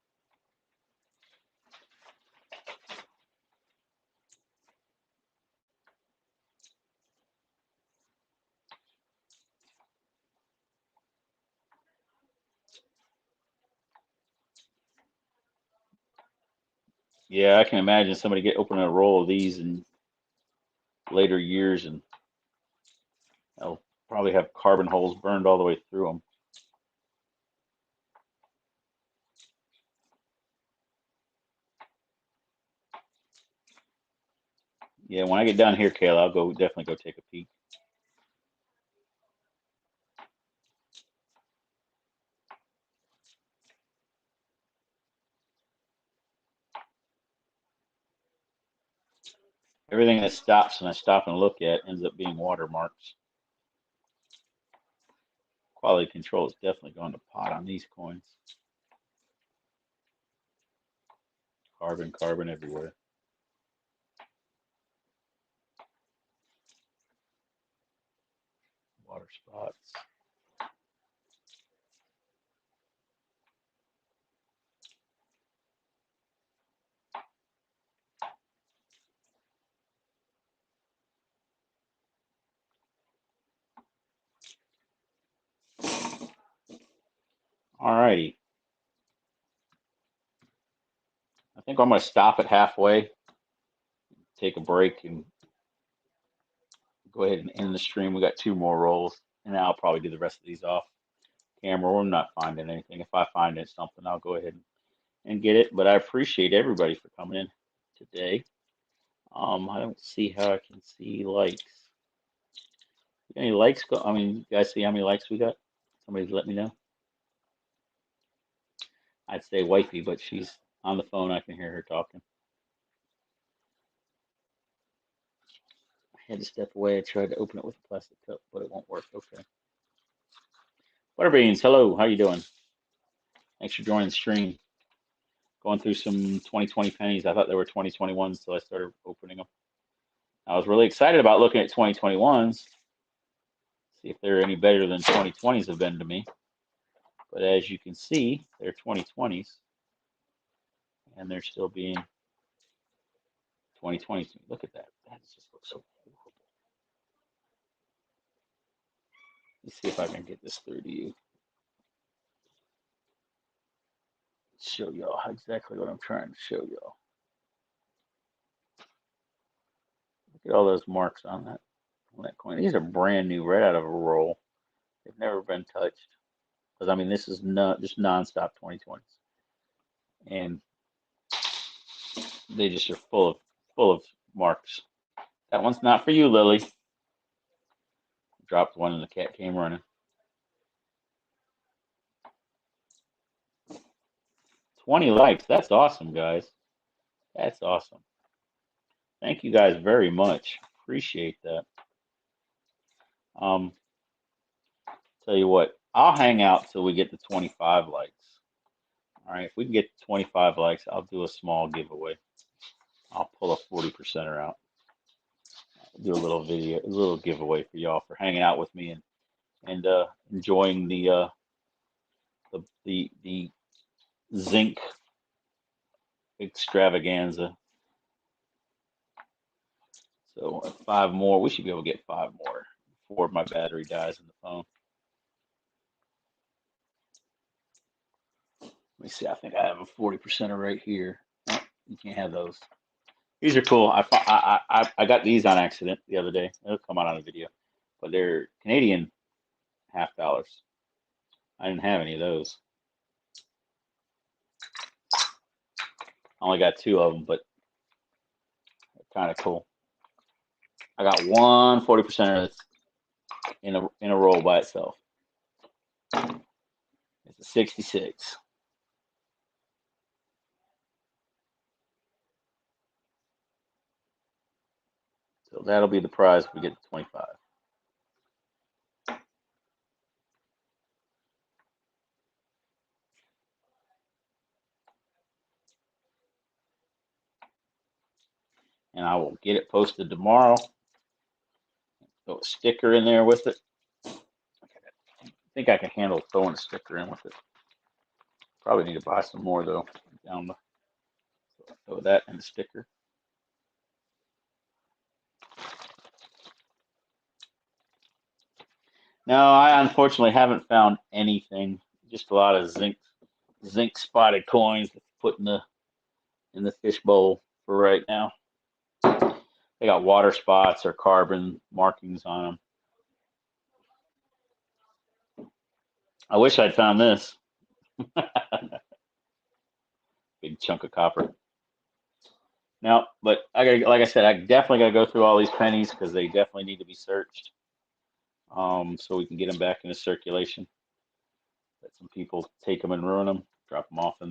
Yeah, I can imagine somebody opening a roll of these in later years, and they'll probably have carbon holes burned all the way through them. Yeah, when I get down here, Kayla, I'll definitely go take a peek. Everything that stops and I stop and look at ends up being watermarks. Quality control is definitely going to pot on these coins. Carbon everywhere. Water spots. All righty. I think I'm going to stop it halfway, take a break, and go ahead and end the stream. We got 2 more rolls, and I'll probably do the rest of these off camera. I'm not finding anything. If I find it something, I'll go ahead and get it. But I appreciate everybody for coming in today. I don't see how I can see likes. Any likes? I mean, you guys see how many likes we got? Somebody's let me know. I'd say wifey, but she's on the phone. I can hear her talking. I had to step away. I tried to open it with a plastic cup, but it won't work. Okay. Butterbeans, hello. How you doing? Thanks for joining the stream. Going through some 2020 pennies. I thought they were 2021s, so I started opening them. I was really excited about looking at 2021s, see if they're any better than 2020s have been to me. But as you can see, they're 2020s, and they're still being 2020s. Look at that. That just looks so horrible. Let's see if I can get this through to you. Show y'all exactly what I'm trying to show y'all. Look at all those marks on that coin. These are brand new, right out of a roll. They've never been touched. Because I mean, this is not just nonstop 2020s, and they just are full of marks. That one's not for you, Lily. Dropped one and the cat came running. 20 likes. That's awesome, guys. That's awesome. Thank you guys very much. Appreciate that. Tell you what, I'll hang out till we get to 25 likes. All right, if we can get to 25 likes, I'll do a small giveaway. I'll pull a 40%er out. Do a little video, a little giveaway for y'all for hanging out with me and enjoying the zinc extravaganza. So 5 more. We should be able to get 5 more before my battery dies in the phone. Let me see. I think I have a 40%er right here. Oh, you can't have those. These are cool. I got these on accident the other day. It'll come out on a video, but they're Canadian $50. I didn't have any of those. I only got 2 of them, but they're kind of cool. I got one 40% that's in a roll by itself. It's a 66. So that'll be the prize if we get to 25. And I will get it posted tomorrow. Throw a sticker in there with it. I think I can handle throwing a sticker in with it. Probably need to buy some more though. Down the throw that and a sticker. No, I unfortunately haven't found anything. Just a lot of zinc spotted coins to put in the fish bowl for right now. They got water spots or carbon markings on them. I wish I'd found this. Big chunk of copper. Now, but like I said, I definitely gotta go through all these pennies because they definitely need to be searched, so we can get them back into circulation. Let some people take them and ruin them, drop them off in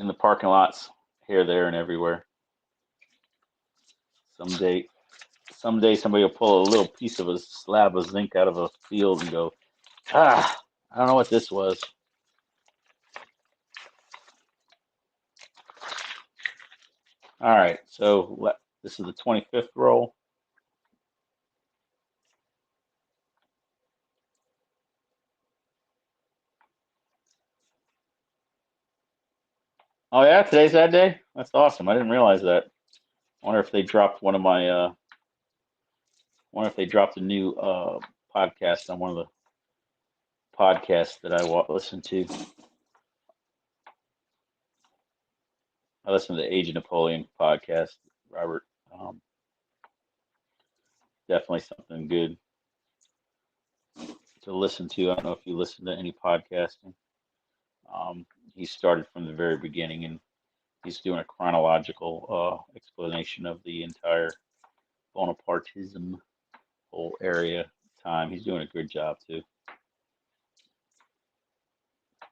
the parking lots here, there, and everywhere. Someday somebody will pull a little piece of a slab of zinc out of a field and go, I don't know what this was. All right, so this is the 25th roll. Oh yeah, today's that day? That's awesome. I didn't realize that. I wonder if they dropped one of my wonder if they dropped a new podcast on one of the podcasts that I listen to. I listen to the Age of Napoleon podcast, Robert. Definitely something good to listen to. I don't know if you listen to any podcasting. He started from the very beginning, and he's doing a chronological explanation of the entire Bonapartism whole area time. He's doing a good job too. I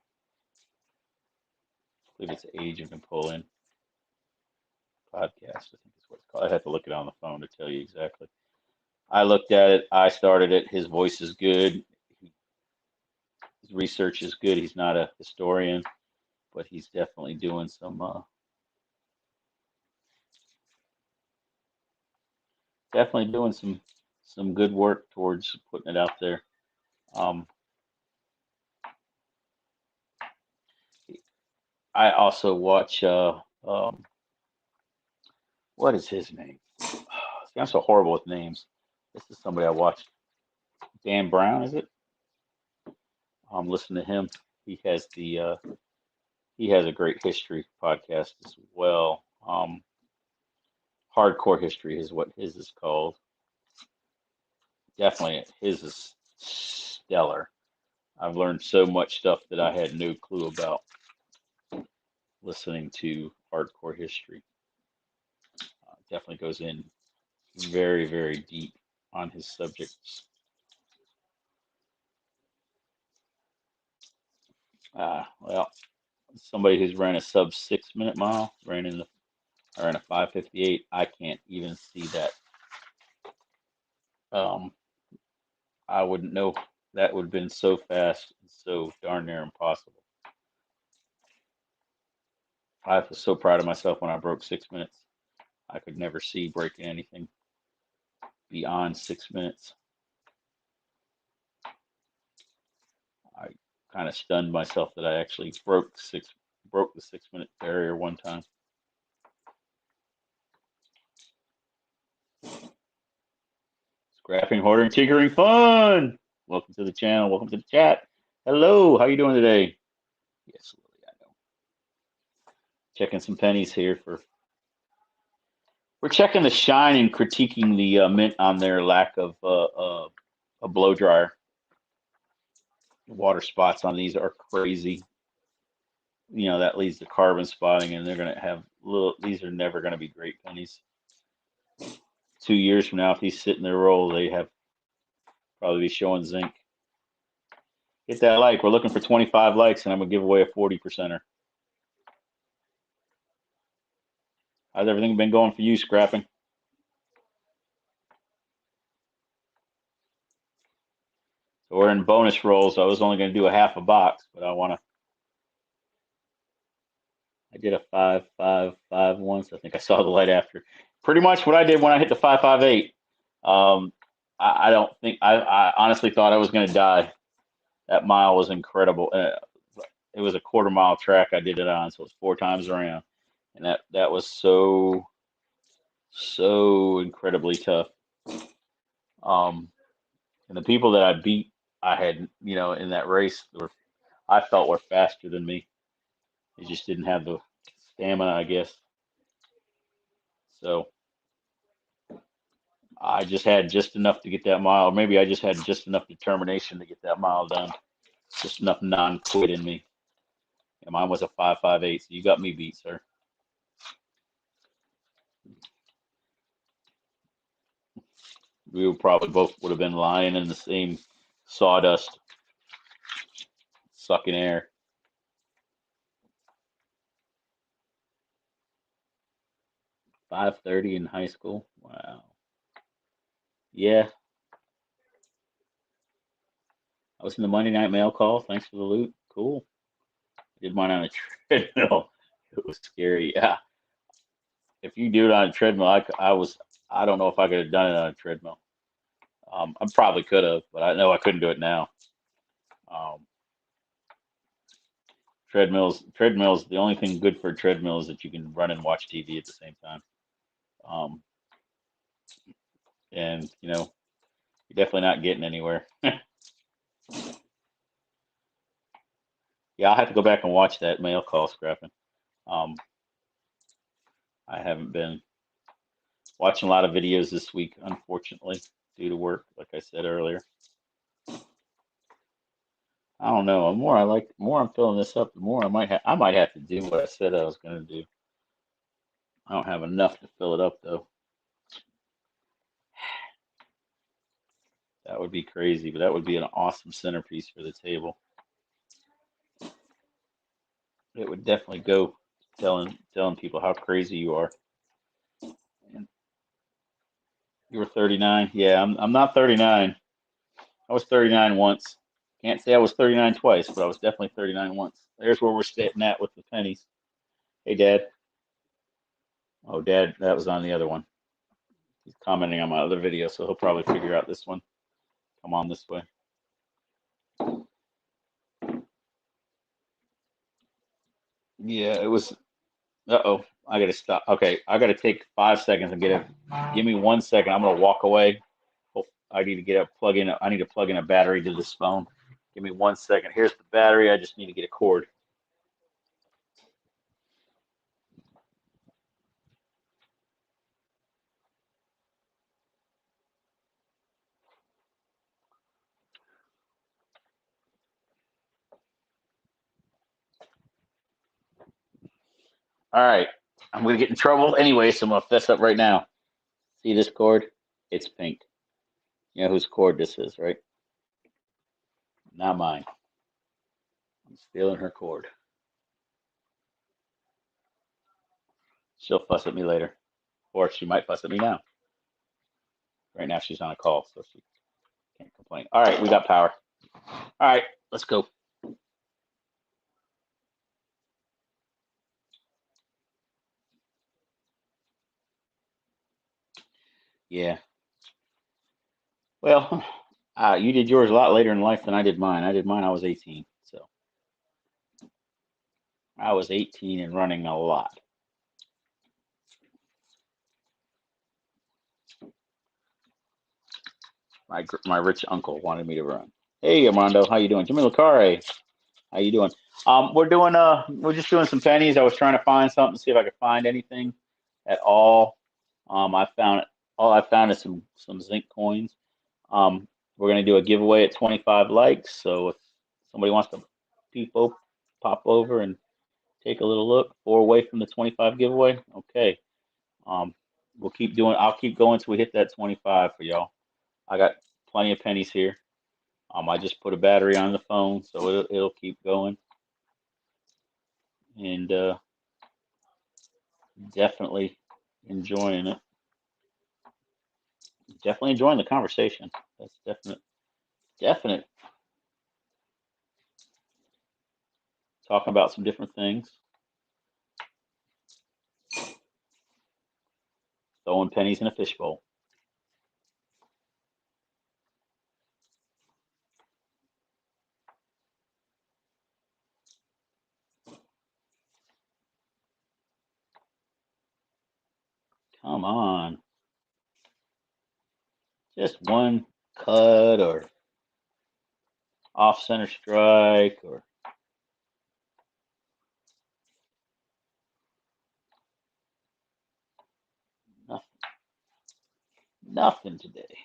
believe it's Age of Napoleon podcast. I think is what it's called. I'd have to look it on the phone to tell you exactly. I looked at it. I started it. His voice is good. His research is good. He's not a historian, but he's definitely doing some good work towards putting it out there. I also watch what is his name? See, I'm so horrible with names. This is somebody I watched. Dan Brown, is it? Listen to him. He has a great history podcast as well. Hardcore history is what his is called. Definitely, his is stellar. I've learned so much stuff that I had no clue about listening to hardcore history. Definitely goes in very, very deep on his subjects. Well, somebody who's ran a sub 6 minute mile, ran a 5:58. I can't even see that. I wouldn't know. That would have been so fast and so darn near impossible. I was so proud of myself when I broke 6 minutes. I could never see breaking anything beyond 6 minutes. I kind of stunned myself that I actually broke the 6 minute barrier one time. Scrapping, hoarding, tinkering fun. Welcome to the channel. Welcome to the chat. Hello, how you doing today? Yes, Lily, I know. Checking some pennies here we're checking the shine and critiquing the mint on their lack of a blow dryer. water spots on these are crazy. You know, that leads to carbon spotting, and they're going to have little, these are never going to be great pennies. 2 years from now, if these sit in their roll, they have probably be showing zinc. Hit that like. We're looking for 25 likes, and I'm going to give away a 40%er. How's everything been going for you, scrapping? So we're in bonus rolls. I was only going to do a half a box, but I did a 5-5-5 once. I think I saw the light after. Pretty much what I did when I hit the 5-5-8. I don't think I honestly thought I was going to die. That mile was incredible. It was a quarter-mile track I did it on, so it was 4 times around, and that was so incredibly tough. And the people that I beat, I had, you know, in that race, I felt were faster than me. They just didn't have the stamina, I guess. So I just had just enough to get that mile. Or maybe I just had just enough determination to get that mile done. Just enough non-quit in me. And mine was a 5-5-8, so you got me beat, sir. We would probably both would have been lying in the same sawdust, sucking air. $5.30 in high school. Wow. Yeah. I was in the Monday Night Mail call. Thanks for the loot. Cool. I did mine on a treadmill. It was scary. Yeah. If you do it on a treadmill, I don't know if I could have done it on a treadmill. I probably could have, but I know I couldn't do it now. Treadmills, the only thing good for a treadmill is that you can run and watch TV at the same time. And, you know, you're definitely not getting anywhere. Yeah, I'll have to go back and watch that mail call, scrapping. I haven't been watching a lot of videos this week, unfortunately, due to work, like I said earlier. I don't know. The more I'm filling this up, the more I might have to do what I said I was going to do. I don't have enough to fill it up, though. That would be crazy, but that would be an awesome centerpiece for the table. It would definitely go telling people how crazy you are. And you were 39. Yeah, I'm not 39. I was 39 once. Can't say I was 39 twice, but I was definitely 39 once. There's where we're sitting at with the pennies. Hey, Dad. Oh, Dad, that was on the other one. He's commenting on my other video, so he'll probably figure out this one. Come on this way. Yeah, it was. Uh-oh, I got to stop. Okay, I got to take 5 seconds and get it. Give me 1 second. I'm going to walk away. I need to get a plug in. I need to plug in a battery to this phone. Give me 1 second. Here's the battery. I just need to get a cord. All right. I'm going to get in trouble anyway, so I'm going to fess up right now. See this cord? It's pink. You know whose cord this is, right? Not mine. I'm stealing her cord. She'll fuss at me later. Or she might fuss at me now. Right now she's on a call, so she can't complain. All right, we got power. All right, let's go. Yeah. Well, you did yours a lot later in life than I did mine. I was 18, so I was 18 and running a lot. My rich uncle wanted me to run. Hey, Armando, how you doing? Jimmy Lucare, how you doing? We're just doing some pennies. I was trying to find something, see if I could find anything at all. All I found is some zinc coins. We're gonna do a giveaway at 25 likes. So if Somebody wants to pop over and take a little look. 4 away from the 25 giveaway. Okay. We'll keep doing. I'll keep going till we hit that 25 for y'all. I got plenty of pennies here. I just put a battery on the phone, so it'll keep going. And definitely enjoying it. Definitely enjoying the conversation. That's definite. Talking about some different things. Throwing pennies in a fishbowl. Come on. Just one cut or off center strike or nothing. Nothing today.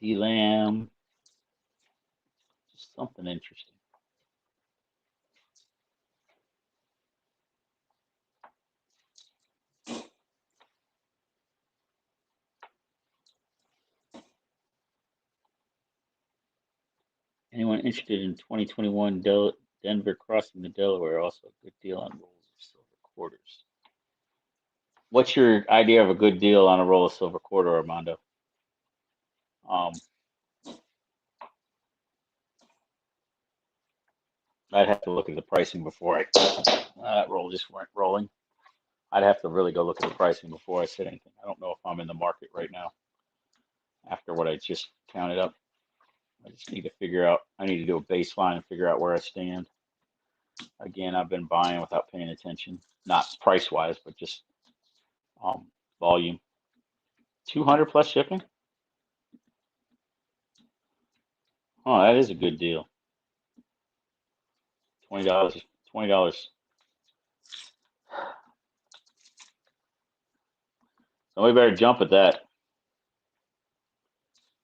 D-Lamb. Just something interesting. Anyone interested in 2021 Denver crossing the Delaware? Also a good deal on rolls of silver quarters. What's your idea of a good deal on a roll of silver quarter, Armando? I'd have to look at the pricing before that roll just weren't rolling. I'd have to really go look at the pricing before I said anything. I don't know if I'm in the market right now after what I just counted up. I just need to figure out, I need to do a baseline and figure out where I stand. Again, I've been buying without paying attention, not price wise, but just volume. 200 plus shipping? Oh, that is a good deal. $20. Somebody better jump at that.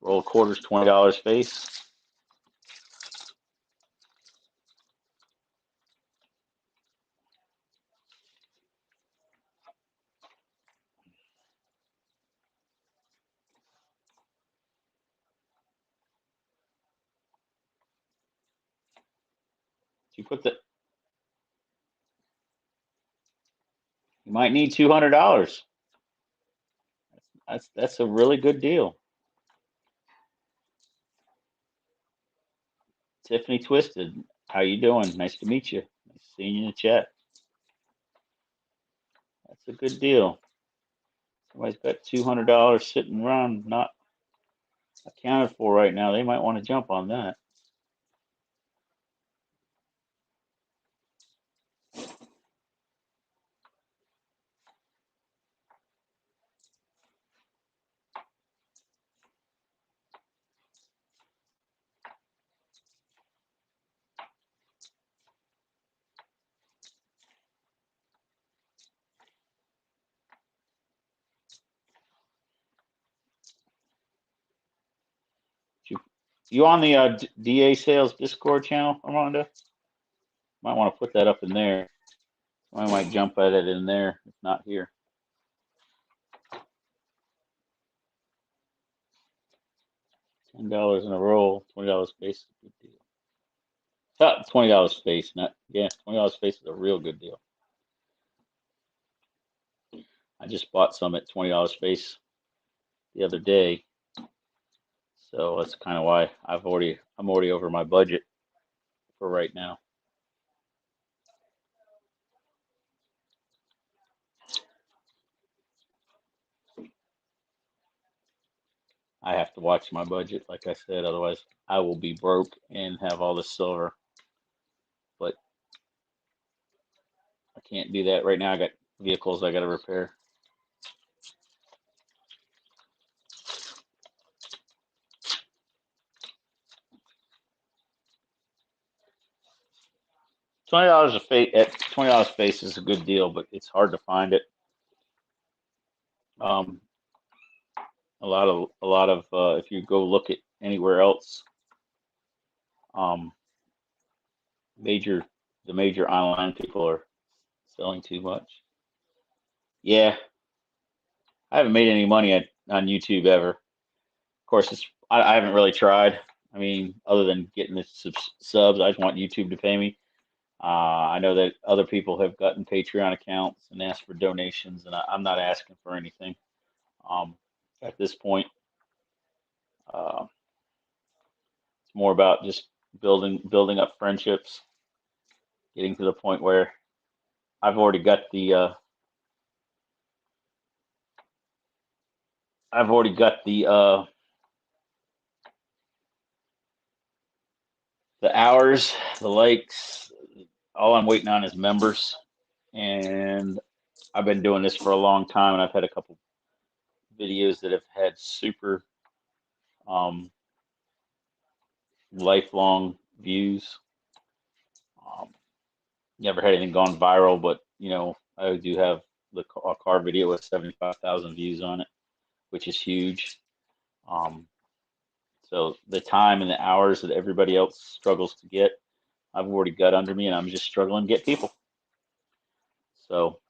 Roll quarters, $20 face. You put the. You might need $200. That's a really good deal. Tiffany Twisted, how you doing? Nice to meet you. Nice seeing you in the chat. That's a good deal. Somebody's got $200 sitting around not accounted for right now. They might want to jump on that. You on the DA Sales Discord channel, Armando? Might want to put that up in there. I might jump at it in there, if not here. $10 in a roll, $20 space is a good deal. $20 space, $20 space is a real good deal. I just bought some at $20 space the other day, so that's kind of why I'm already over my budget for right now. I have to watch my budget, like I said, otherwise I will be broke and have all this silver. But I can't do that right now. I got vehicles I got to repair. $20 at $20 space is a good deal, but it's hard to find it. A lot of if you go look at anywhere else, Um, the major online people are selling too much. Yeah, I haven't made any money on YouTube ever. Of course, I haven't really tried. I mean, other than getting the subs, I just want YouTube to pay me. I know that other people have gotten Patreon accounts and asked for donations, and I'm not asking for anything um, at this point. Uh, it's more about just building up friendships, getting to the point where I've already got the hours, the likes. All I'm waiting on is members, and I've been doing this for a long time, and I've had a couple videos that have had super um, lifelong views. Um, Never had anything gone viral, but I do have a car video with 75,000 views on it, which is huge. Um, so the time and the hours that everybody else struggles to get, I've already got under me, and I'm just struggling to get people. So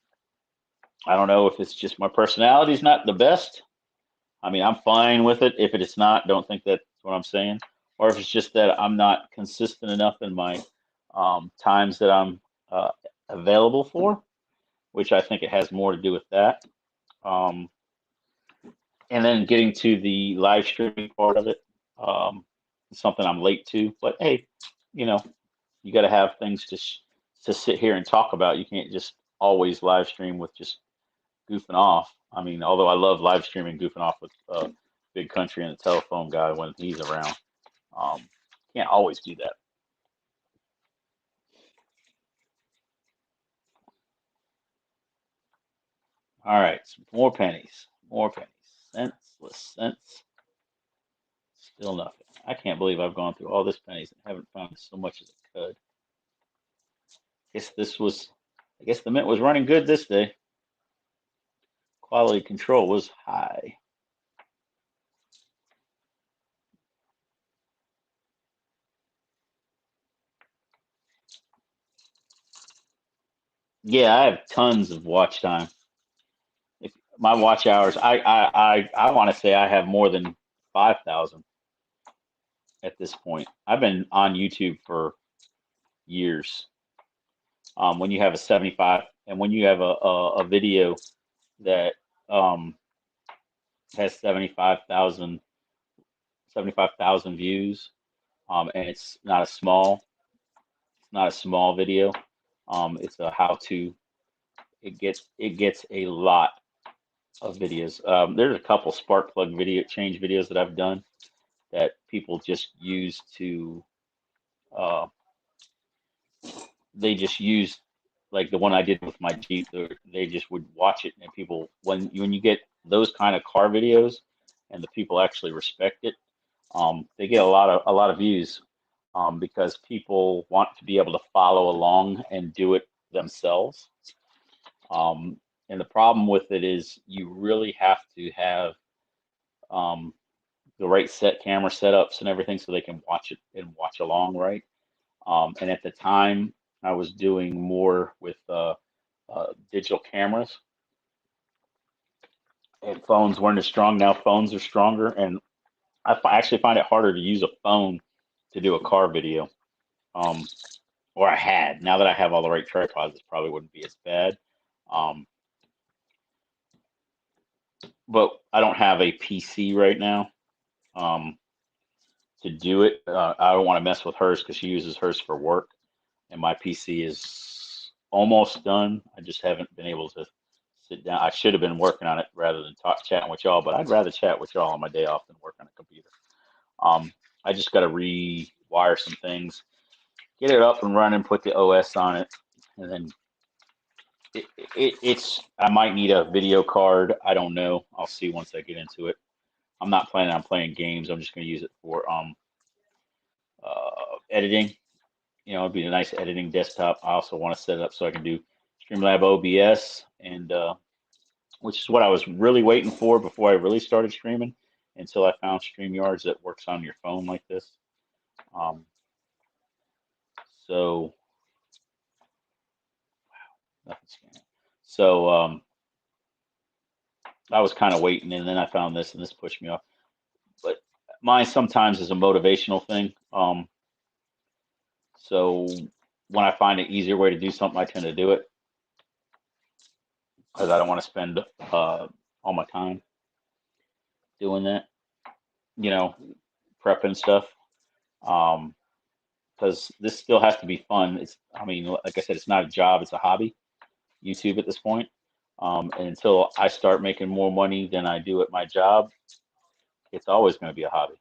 I don't know if it's just my personality is not the best. I mean, I'm fine with it. If it is not, don't think that's what I'm saying. Or if it's just that I'm not consistent enough in my times that I'm available for, which I think it has more to do with that. Um, and then getting to the live streaming part of it, something I'm late to. But hey, you know, you got to have things to sit here and talk about. You can't just always live stream with just goofing off. I mean, although I love live streaming, goofing off with Big Country and the telephone guy when he's around. Um, can't always do that. All right, some more pennies, more pennies. Senseless, still nothing. I can't believe I've gone through all this pennies and haven't found so much as I could. I guess the mint was running good this day. Quality control was high. Yeah, I have tons of watch time. If my watch hours, I want to say I have more than 5,000 at this point. I've been on YouTube for years. When you have a 75, and when you have a video that um, has 75,000 views, and it's not a small video. It's a how-to. It gets a lot of videos. There's a couple spark plug video change videos that I've done that people just use to uh, they just use like the one I did with my Jeep. They just would watch it, and people when you get those kind of car videos, and the people actually respect it, they get a lot of views because people want to be able to follow along and do it themselves. Um, and the problem with it is you really have to have um, the right camera setups and everything so they can watch it and watch along, right? And at the time, I was doing more with digital cameras, and phones weren't as strong. Now phones are stronger, and actually find it harder to use a phone to do a car video. Um, or I had. Now that I have all the right tripods, it probably wouldn't be as bad. Um, but I don't have a PC right now to do it. I don't want to mess with hers because she uses hers for work, and my PC is almost done. I just haven't been able to sit down. I should have been working on it rather than chatting with y'all, but I'd rather chat with y'all on my day off than work on a computer. Um, I just got to rewire some things, get it up and running, put the OS on it, and then it's. I might need a video card. I don't know. I'll see once I get into it. I'm not planning on playing games. I'm just going to use it for editing. It'd be a nice editing desktop. I also want to set it up so I can do Streamlab OBS, and which is what I was really waiting for before I really started streaming until I found Streamyards that works on your phone like this. Um, So nothing's scanning. So I was kind of waiting, and then I found this, and this pushed me off. But mine sometimes is a motivational thing. So when I find an easier way to do something, I tend to do it because I don't want to spend all my time doing that, you know, prepping stuff. Um, because this still has to be fun. It's, I mean, like I said, it's not a job; it's a hobby. YouTube at this point. And until I start making more money than I do at my job, it's always going to be a hobby.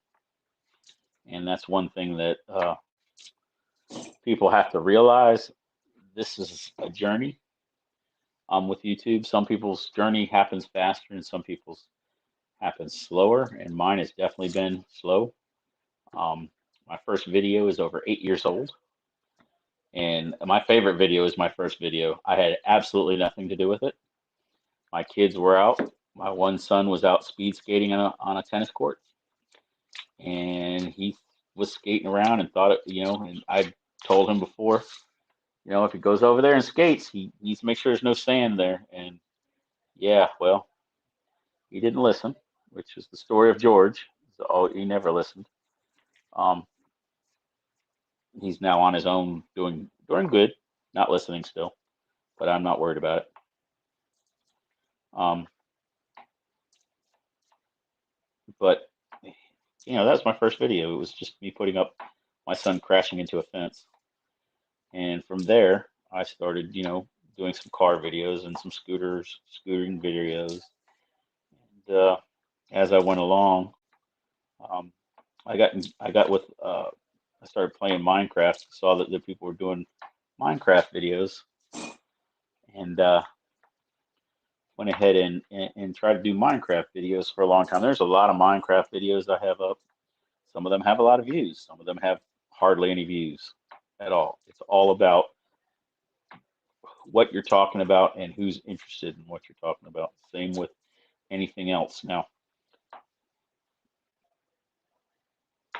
And that's one thing that people have to realize. This is a journey with YouTube. Some people's journey happens faster and some people's happens slower. And mine has definitely been slow. Um, my first video is over 8 years old. And my favorite video is my first video. I had absolutely nothing to do with it. My kids were out. My one son was out speed skating on a tennis court. And he was skating around and thought it, and I told him before, if he goes over there and skates, he needs to make sure there's no sand there. And yeah, well, he didn't listen, which is the story of George. So he never listened. Um, he's now on his own, doing good, not listening still, but I'm not worried about it. But that was my first video. It was just me putting up my son crashing into a fence, and from there I started, doing some car videos and some scootering videos. And as I went along, um, I got with I started playing Minecraft. Saw that the people were doing Minecraft videos, and went ahead and tried to do Minecraft videos for a long time. There's a lot of Minecraft videos I have up. Some of them have a lot of views. Some of them have hardly any views at all. It's all about what you're talking about and who's interested in what you're talking about. Same with anything else. Now,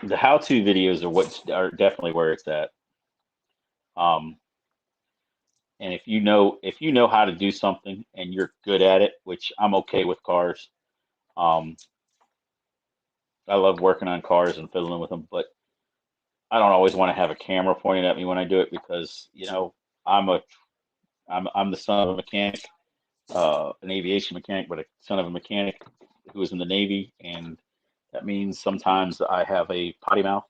the how-to videos are definitely where it's at. Um, and if you know how to do something and you're good at it, which I'm okay with cars. Um, I love working on cars and fiddling with them, but I don't always want to have a camera pointed at me when I do it because I'm a I'm the son of a mechanic, an aviation mechanic, but a son of a mechanic who was in the Navy, and that means sometimes I have a potty mouth,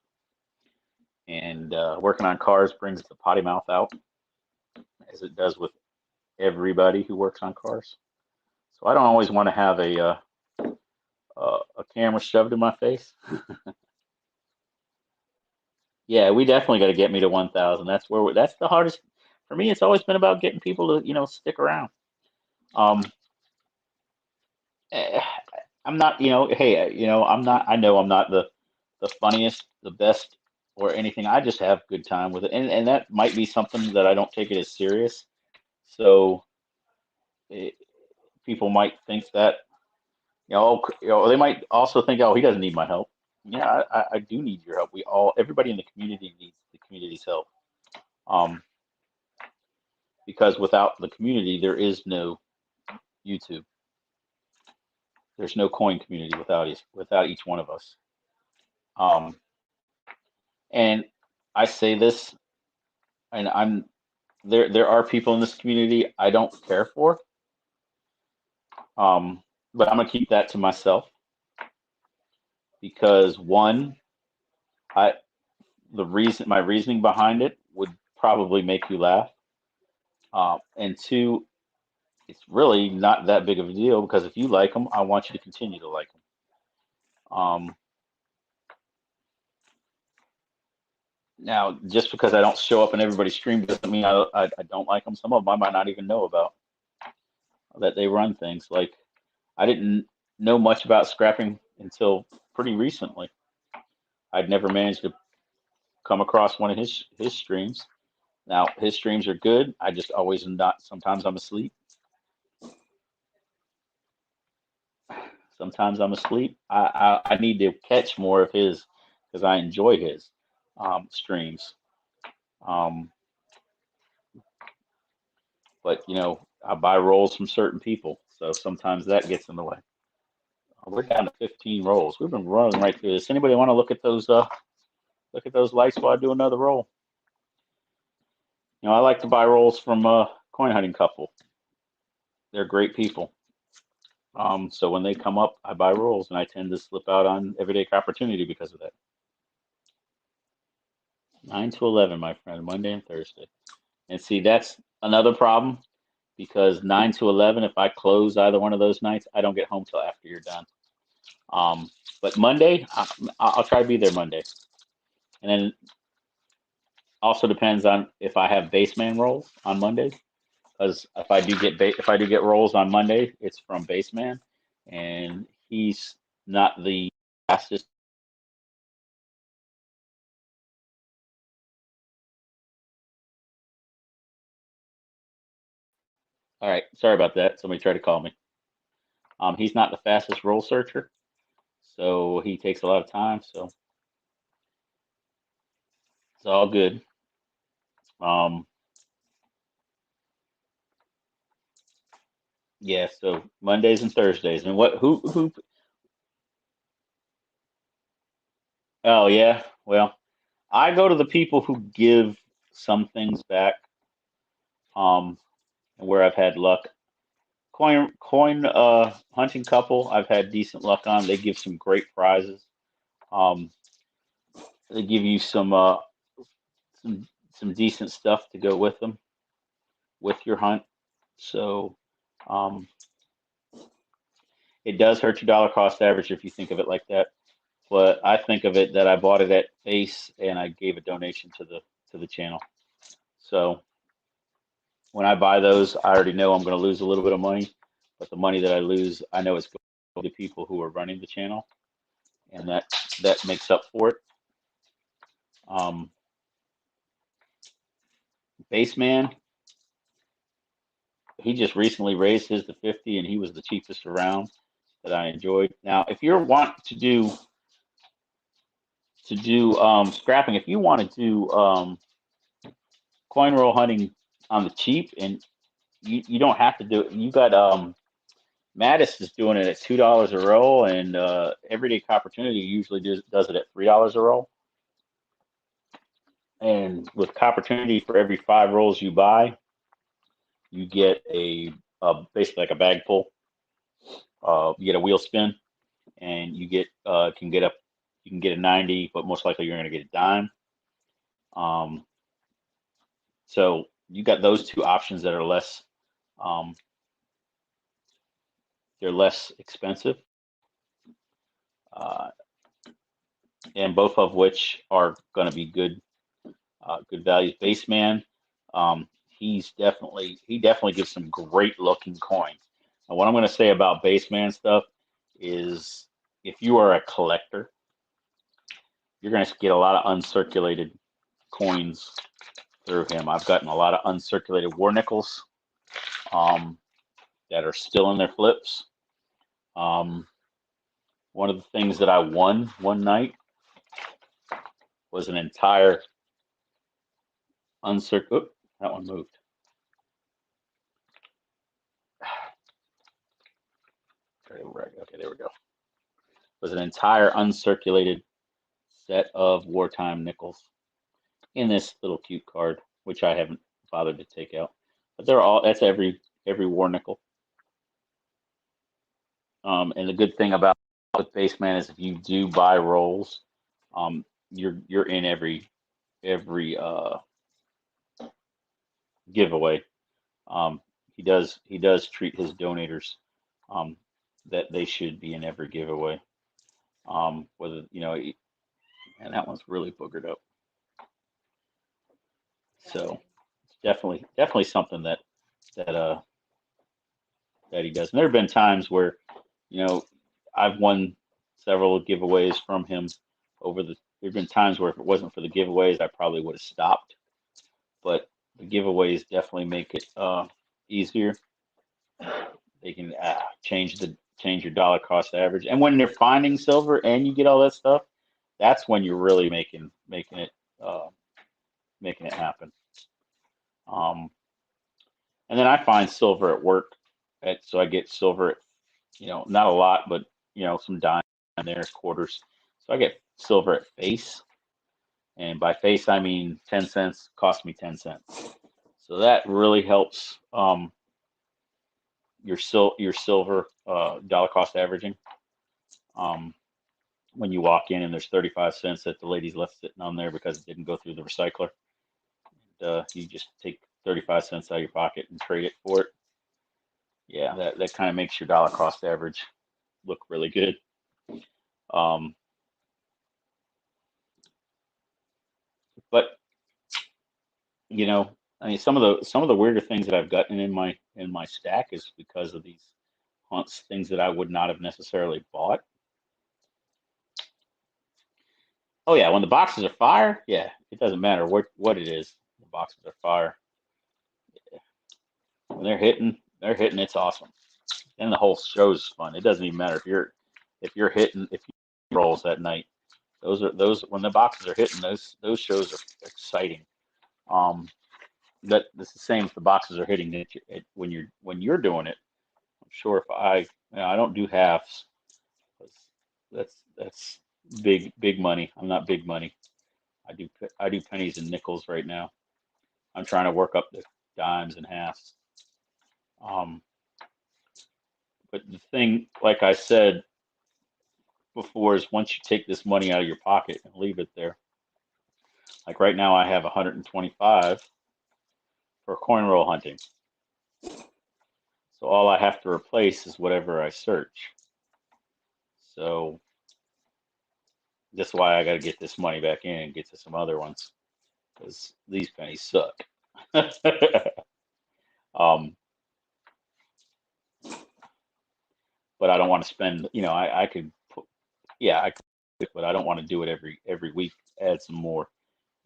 and working on cars brings the potty mouth out, as it does with everybody who works on cars. So I don't always want to have a camera shoved in my face. Yeah, we definitely got to get me to 1,000. That's the hardest for me. It's always been about getting people to stick around. Um, eh, I'm not, hey, I'm not. I know I'm not the funniest, the best, or anything. I just have good time with it, and that might be something that I don't take it as serious. So it, people might think that, they might also think, oh, he doesn't need my help. Yeah, I do need your help. Everybody in the community needs the community's help. Um, because without the community, there is no YouTube. There's no coin community without each one of us. Um, and I say this, and I'm there. There are people in this community I don't care for, but I'm gonna keep that to myself because one, I my reasoning behind it would probably make you laugh, and two, it's really not that big of a deal because if you like them, I want you to continue to like them. Now, just because I don't show up in everybody's stream doesn't mean I don't like them. Some of them I might not even know about that they run things. Like I didn't know much about scrapping until pretty recently. I'd never managed to come across one of his streams. Now his streams are good. I just always am not. Sometimes I'm asleep. Sometimes I'm asleep. I need to catch more of his because I enjoy his streams. Um, but you know, I buy rolls from certain people, so sometimes that gets in the way. We're down to 15 rolls. We've been running right through this. Anybody want to look at those? Look at those lights while I do another roll. You know, I like to buy rolls from Coin Hunting Couple. They're great people. So when they come up, I buy rolls, and I tend to slip out on Everyday Opportunity because of that. 9 to 11, my friend, Monday and Thursday. And see, that's another problem because 9 to 11, if I close either one of those nights, I don't get home till after you're done. But Monday, I'll try to be there Monday. And then also depends on if I have baseman rolls on Monday. Because if I do get rolls on Monday, it's from baseman, and he's not the fastest. All right, sorry about that. Somebody tried to call me. He's not the fastest roll searcher, so he takes a lot of time. So it's all good. Yeah. So Mondays and Thursdays, and what? Who? Oh yeah. Well, I go to the people who give some things back. And where I've had luck. Coin Hunting Couple, I've had decent luck on. They give some great prizes. Um, they give you some decent stuff to go with them with your hunt. So um, it does hurt your dollar cost average if you think of it like that. But I think of it that I bought it at face and I gave a donation to the channel. So when I buy those, I already know I'm going to lose a little bit of money, but the money that I lose, I know it's going to people who are running the channel, and that makes up for it. Baseman, he just recently raised his to 50, and he was the cheapest around that I enjoyed. Now, if you want to do scrapping, if you want to do coin roll hunting on the cheap, and you don't have to do it. You got Mattis is doing it at $2 a roll, and Everyday Opportunity usually does it at $3 a roll. And with Opportunity, for every 5 rolls you buy, you get basically like a bag full. You get a wheel spin, and you get you can get a 90, but most likely you're going to get a dime. So you got those two options that are less they're less expensive, and both of which are going to be good values. Baseman, he definitely gives some great looking coins. And what I'm going to say about Baseman stuff is, if you are a collector, you're going to get a lot of uncirculated coins through him. I've gotten a lot of uncirculated war nickels that are still in their flips. One of the things that I won one night was an entire uncirculated. That one moved. Okay, there we go. It was an entire uncirculated set of wartime nickels in this little cute card, which I haven't bothered to take out. But that's every war nickel. And the good thing about with Baseman is if you do buy rolls, you're in every giveaway. He does treat his donators that they should be in every giveaway. Whether and that one's really boogered up. So it's definitely something that he does. And there have been times where, I've won several giveaways from him there've been times where if it wasn't for the giveaways, I probably would have stopped. But the giveaways definitely make it easier. They can change your dollar cost average. And when they're finding silver and you get all that stuff, that's when you're really making it making it happen. And then I find silver at work, so I get silver at, not a lot, but some dimes there, quarters. So I get silver at face, and by face I mean 10 cents. Cost me 10 cents. So that really helps your silver dollar cost averaging. When you walk in and there's 35 cents that the lady's left sitting on there because it didn't go through the recycler, you just take 35 cents out of your pocket and trade it for it. Yeah, that kind of makes your dollar cost average look really good. But I mean, some of the weirder things that I've gotten in my stack is because of these hunts, things that I would not have necessarily bought. Oh yeah, when the boxes are fire, yeah, it doesn't matter what it is. The boxes are fire. Yeah. When they're hitting, it's awesome. And the whole show's fun. It doesn't even matter if you're hitting rolls that night. Those when the boxes are hitting, those shows are exciting. That's the same if the boxes are hitting when you're doing it. I'm sure if I don't do halves. That's big money. I'm not big money. I do pennies and nickels right now. I'm trying to work up the dimes and halves. But the thing, like I said before, is once you take this money out of your pocket and leave it there. Like right now, I have 125 for coin roll hunting. So all I have to replace is whatever I search. So that's why I got to get this money back in and get to some other ones, because these pennies suck. But I don't want to spend. I could, I could, but I don't want to do it every week. Add some more.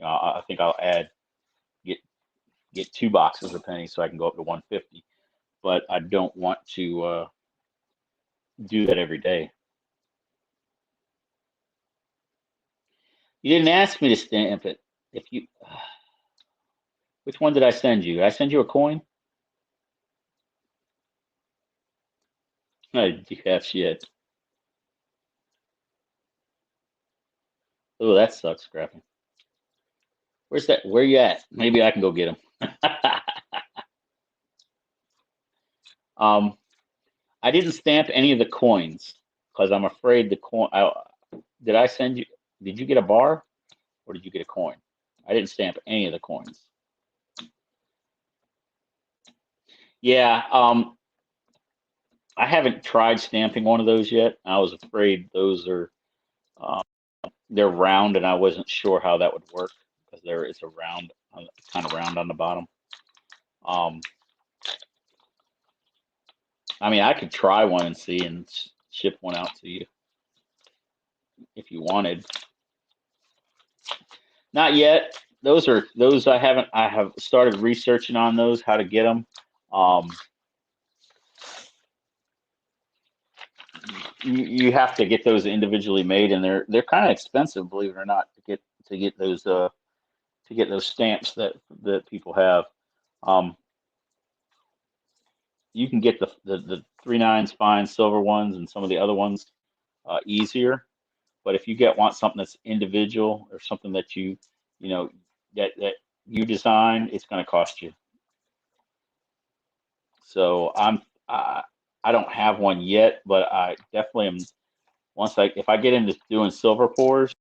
I think I'll get 2 boxes of pennies so I can go up to 150. But I don't want to do that every day. You didn't ask me to stamp it. Which one did I send you? Did I send you a coin? I do have shit. Oh, that sucks, Scrappy. Where's that? Where you at? Maybe I can go get him. I didn't stamp any of the coins because I'm afraid the coin. Did I send you? Did you get a bar, or did you get a coin? I didn't stamp any of the coins. Yeah. I haven't tried stamping one of those yet. I was afraid those are they're round, and I wasn't sure how that would work because there is a round, kind of round on the bottom. I mean, I could try one and see and ship one out to you if you wanted. Not yet. Those I haven't. I have started researching on those, how to get them. You have to get those individually made, and they're kind of expensive, believe it or not, to get those stamps that people have. You can get the 3/9 fine silver ones and some of the other ones easier, but if you want something that's individual or something that that you design, it's going to cost you. So I don't have one yet, but I definitely am. If I get into doing silver pours,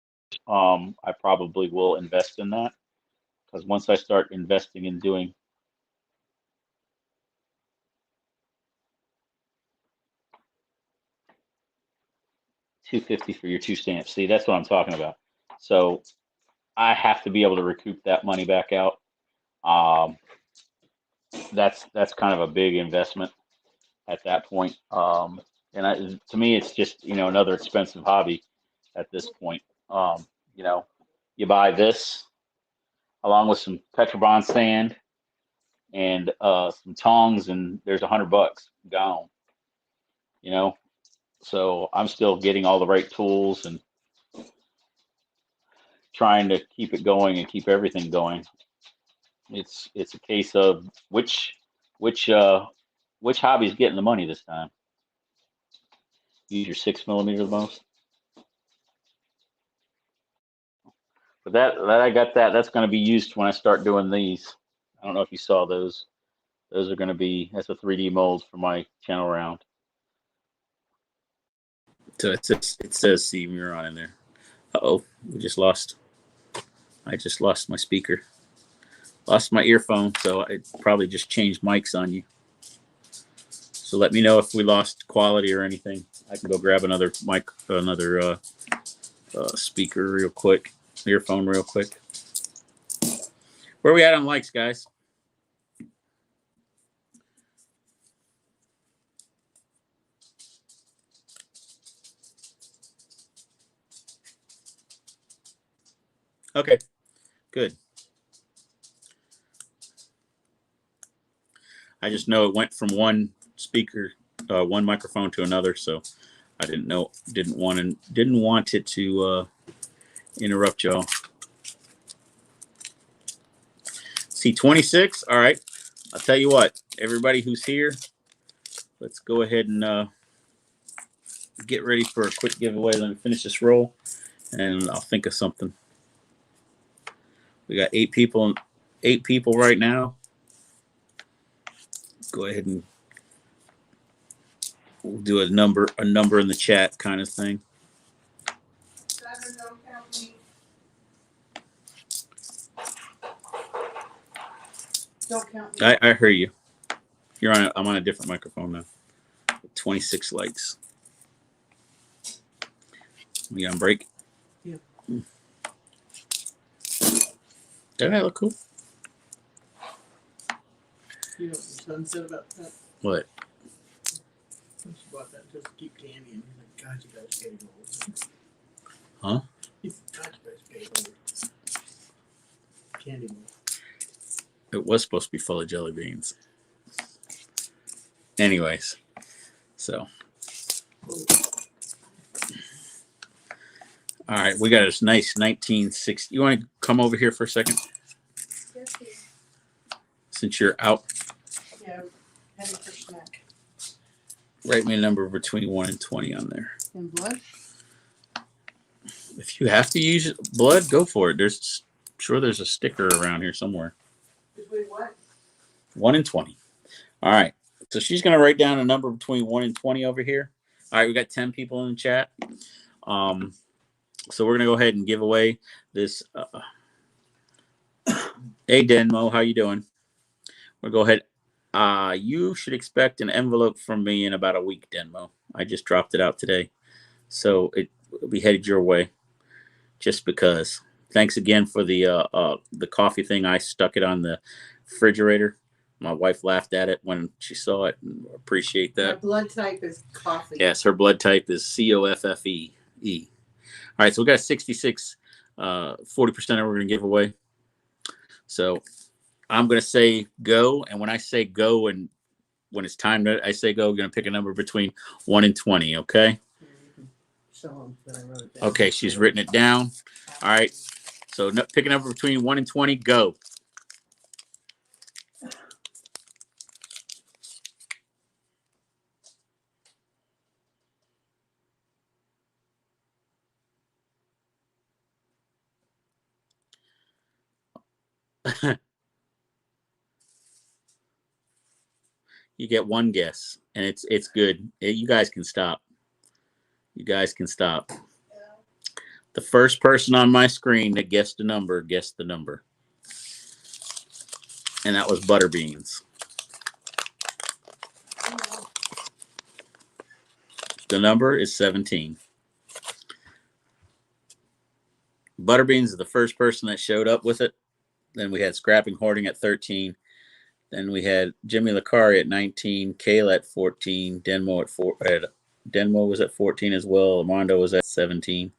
I probably will invest in that, because once I start investing in doing $250 for your 2 stamps. See, that's what I'm talking about. So I have to be able to recoup that money back out. That's kind of a big investment at that point. To me, it's just another expensive hobby at this point. You buy this along with some Petrobond sand and some tongs, and there's $100 gone. So I'm still getting all the right tools and trying to keep it going and keep everything going. It's a case of which hobby's getting the money this time. Use your 6 millimeter the most. But that I got that. That's going to be used when I start doing these. I don't know if you saw those. Those are going to be that's a 3D mold for my channel round. So it says Streamyard in there. Uh-oh, we just lost. I just lost my speaker. Lost my earphone, so I probably just changed mics on you. So let me know if we lost quality or anything. I can go grab another mic, another speaker real quick, earphone real quick. Where are we at on likes, guys? Okay, good. I just know it went from one speaker, one microphone to another, so I didn't want it to interrupt y'all. See 26. All right, I'll tell you what. Everybody who's here, let's go ahead and get ready for a quick giveaway. Let me finish this roll, and I'll think of something. We got 8 people right now. Go ahead and we'll do a number in the chat kind of thing. Don't count me. I hear you. I'm on a different microphone now. 26 likes. We on break? Yeah. Doesn't that look cool? You know what your son said about that? What? When she bought that just to keep candy, and he's like, God, you guys getting old. Huh? He's God, you guys getting old. Candy mold. It was supposed to be full of jelly beans. Anyways, so. All right, we got this nice 1960. You want to come over here for a second? Yes, Since you're out. yeah, heading for snack. Write me a number between 1 and 20 on there. In blood? If you have to use blood, go for it. There's a sticker around here somewhere. Between what? 1 and 20. All right. So she's going to write down a number between 1 and 20 over here. All right, we got 10 people in the chat. So we're going to go ahead and give away this. Hey, Denmo, how you doing? We'll go ahead. You should expect an envelope from me in about a week, Denmo. I just dropped it out today. So it will be headed your way just because. Thanks again for the coffee thing. I stuck it on the refrigerator. My wife laughed at it when she saw it. And appreciate that. My blood type is coffee. Yes, her blood type is COFFE. All right, so we got 66, 40% we're going to give away. So I'm going to say go, and when I say go, and when it's time that I say go, we're going to pick a number between 1 and 20. Okay. Okay, she's written it down. All right. So pick a number between 1 and 20. Go. You get one guess, and it's good. You guys can stop. You guys can stop. The first person on my screen that guessed the number. And that was Butterbeans. The number is 17. Butterbeans is the first person that showed up with it. Then we had Scrapping Hoarding at 13. Then we had Jimmy Lacari at 19, Kayla at 14, Denmo at 4. Denmo was at 14 as well. Armando was at 17.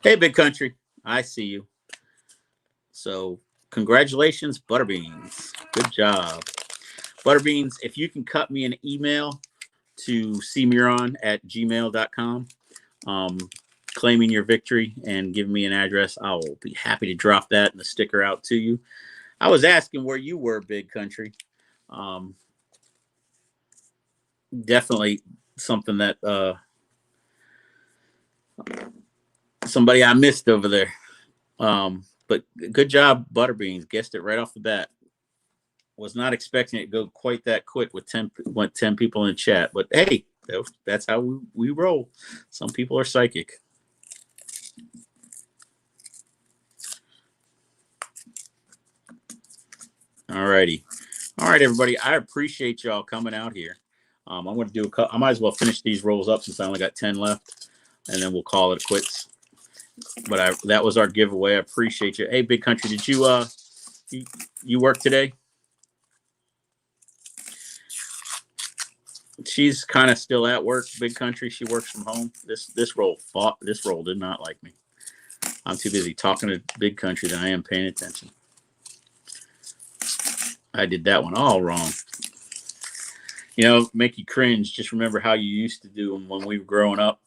Hey, Big Country, I see you. So congratulations, Butterbeans. Good job. Butterbeans, if you can cut me an email to cmuron@gmail.com, claiming your victory and give me an address, I will be happy to drop that and the sticker out to you. I was asking where you were, Big Country. Definitely something that somebody I missed over there. But good job, Butterbeans. Guessed it right off the bat. Was not expecting it to go quite that quick with 10 people in chat. But hey, that's how we roll. Some people are psychic. All righty. All right, everybody. I appreciate y'all coming out here. I'm going to do I might as well finish these rolls up since I only got 10 left, and then we'll call it quits. But that was our giveaway. I appreciate you. Hey, Big Country, did you work today? She's kind of still at work, Big Country. She works from home. This roll did not like me. I'm too busy talking to Big Country than I am paying attention. I did that one all wrong. You know, make you cringe. Just remember how you used to do them when we were growing up.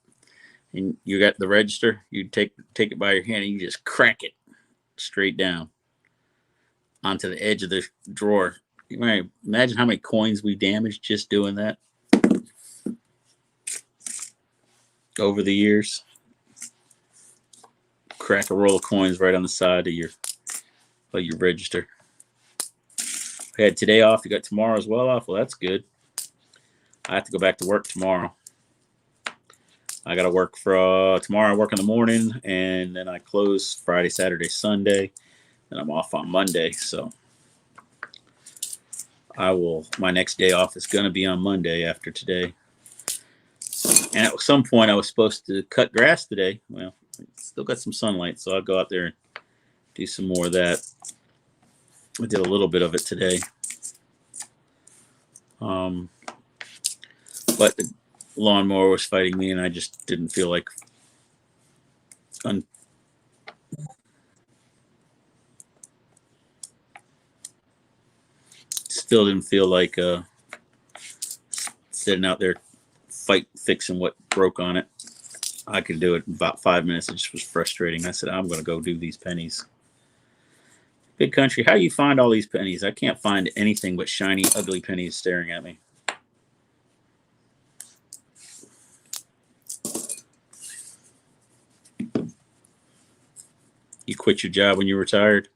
And you got the register. You take it by your hand and you just crack it straight down onto the edge of the drawer. You might imagine how many coins we damaged just doing that over the years. Crack a roll of coins right on the side of your register. We had today off. You got tomorrow as well off. Well, that's good. I have to go back to work tomorrow. I got to work for tomorrow. I work in the morning, and then I close Friday, Saturday, Sunday, and I'm off on Monday. So my next day off is going to be on Monday after today. And at some point, I was supposed to cut grass today. Well, still got some sunlight, so I'll go out there and do some more of that. I did a little bit of it today. But the lawnmower was fighting me, and I just didn't feel like still didn't feel like sitting out there fixing what broke on it. I could do it in about 5 minutes. It just was frustrating. I said, I'm going to go do these pennies. Big Country, how do you find all these pennies? I can't find anything but shiny, ugly pennies staring at me. You quit your job when you retired?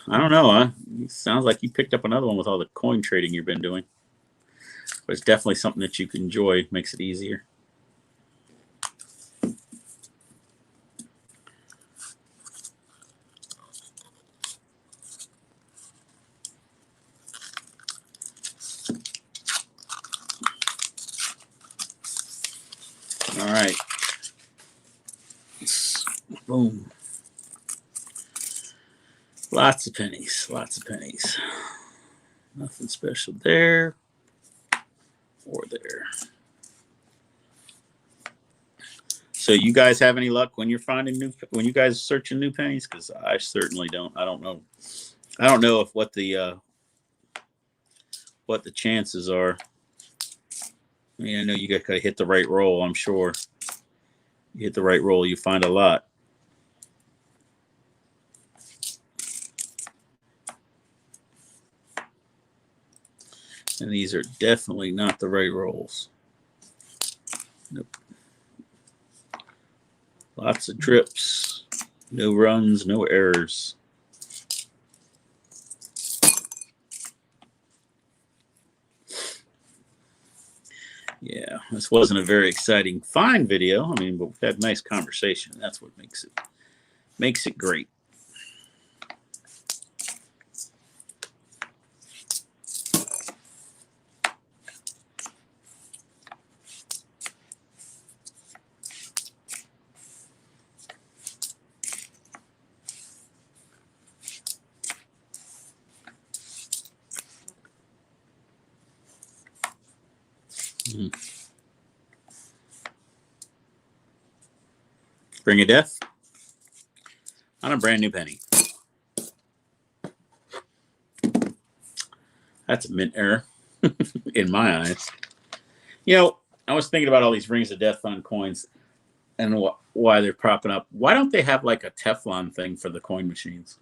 I don't know. It sounds like you picked up another one with all the coin trading you've been doing. But it's definitely something that you can enjoy. Makes it easier. All right. Boom. Lots of pennies. Lots of pennies. Nothing special there or there. So you guys have any luck when you're finding when you guys are searching new pennies? Because I certainly don't. I don't know. I don't know if what the chances are. I mean, I know you got to hit the right roll. I'm sure you hit the right roll, you find a lot. And these are definitely not the right rolls. Nope. Lots of drips, no runs, no errors. Yeah, this wasn't a very exciting find video. I mean, but we've had nice conversation. That's what makes it great. Ring of Death on a brand new penny. That's a mint error in my eyes. You know, I was thinking about all these Rings of Death on coins and why they're propping up. Why don't they have like a Teflon thing for the coin machines?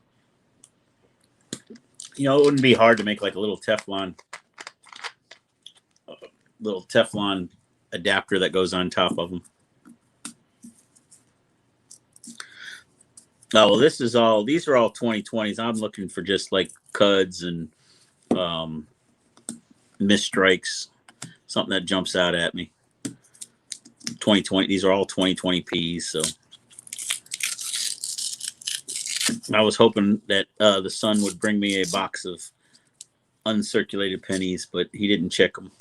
You know, it wouldn't be hard to make like a little Teflon adapter that goes on top of them. Oh, well, these are all 2020s. I'm looking for just like cuds and misstrikes, something that jumps out at me. 2020, these are all 2020Ps. So I was hoping that the son would bring me a box of uncirculated pennies, but he didn't check them,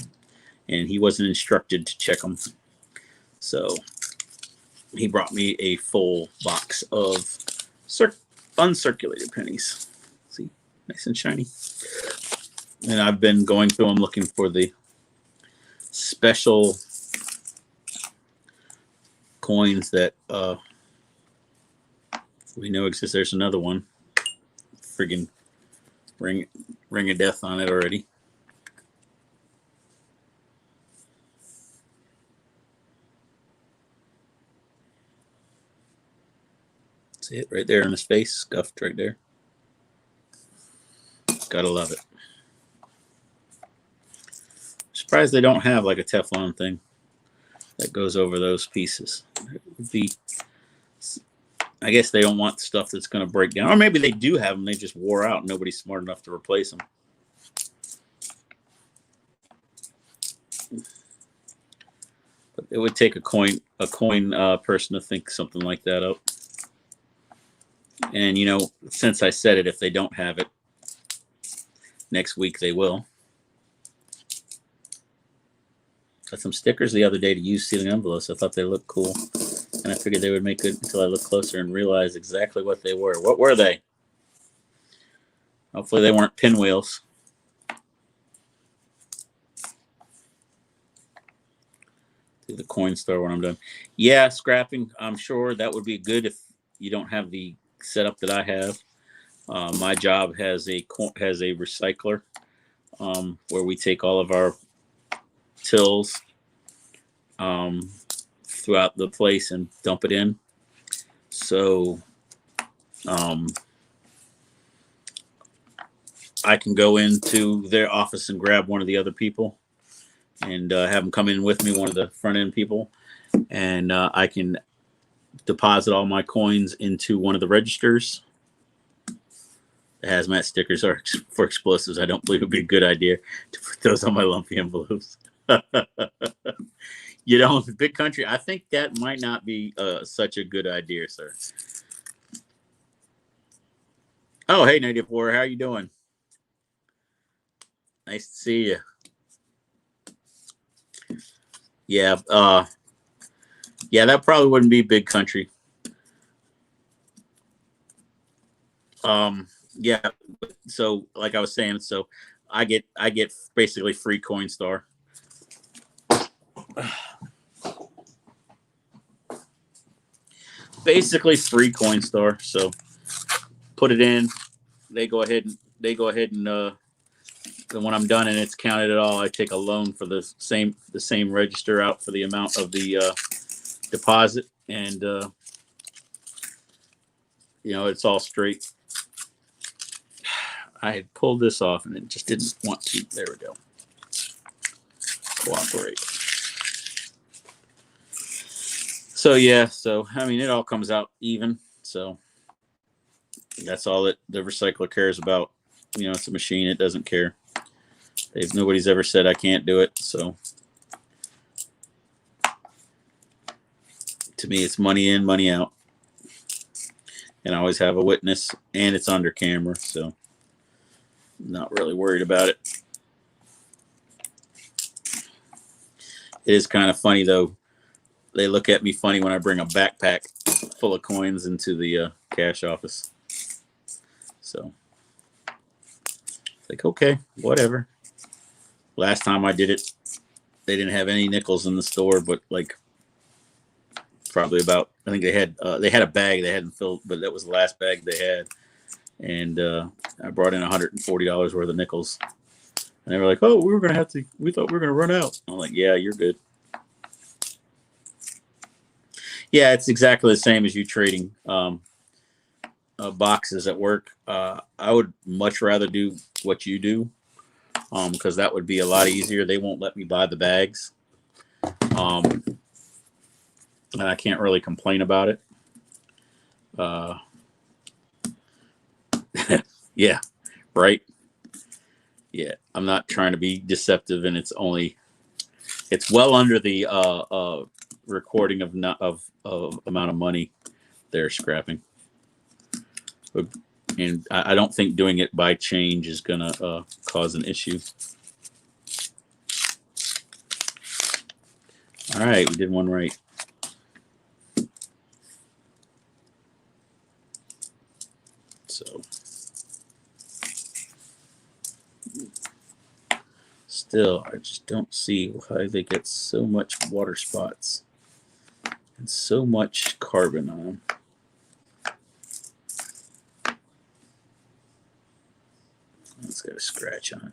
and he wasn't instructed to check them. So he brought me a full box of uncirculated pennies. See, nice and shiny. And I've been going through them looking for the special coins that we know exist. There's another one. Friggin' ring of death on it already. See it right there in his face, scuffed right there. Gotta love it. Surprised they don't have like a Teflon thing that goes over those pieces. It would be, I guess they don't want stuff that's going to break down, or maybe they do have them. They just wore out. Nobody's smart enough to replace them. But it would take a coin person to think something like that up. And you know, since I said it, if they don't have it next week, they will. Got some stickers the other day to use sealing envelopes. I thought they looked cool, and I figured they would make it until I looked closer and realized exactly what they were. What were they? Hopefully they weren't pinwheels. Do the coin store when I'm done. Yeah, scrapping. I'm sure that would be good if you don't have the setup that I have. My job has a recycler where we take all of our tills throughout the place and dump it in. So I can go into their office and grab one of the other people and have them come in with me, one of the front end people, and I can deposit all my coins into one of the registers. The hazmat stickers are for explosives. I don't believe it would be a good idea to put those on my lumpy envelopes. You know, big country, I think that might not be such a good idea, sir. Oh, hey, Native Warrior, how you doing? Nice to see you. Yeah, yeah, that probably wouldn't be big country. Yeah, so like I was saying, so I get basically free Coinstar. Basically free Coinstar. So put it in. They go ahead and when I'm done and it's counted at all, I take a loan for the same register out for the amount of the deposit, and you know, it's all straight. I had pulled this off and it just didn't want to. There we go. Cooperate. So yeah, so I mean, it all comes out even. So that's all that the recycler cares about. You know, it's a machine. It doesn't care. Nobody's ever said I can't do it. So to me, it's money in, money out. And I always have a witness, and it's under camera, so I'm not really worried about it. It is kind of funny, though. They look at me funny when I bring a backpack full of coins into the cash office. So, like, okay, whatever. Last time I did it, they didn't have any nickels in the store, but like probably about, I think they had a bag they hadn't filled, but that was the last bag they had. And I brought in $140 worth of nickels. And they were like, oh, we thought we were going to run out. I'm like, yeah, you're good. Yeah, it's exactly the same as you trading boxes at work. I would much rather do what you do, because that would be a lot easier. They won't let me buy the bags, and I can't really complain about it. Yeah, right. Yeah, I'm not trying to be deceptive, and it's well under the recording of amount of money they're scrapping. And I don't think doing it by change is gonna cause an issue. All right, we did one right. So still, I just don't see why they get so much water spots and so much carbon on them. It's got a scratch on it.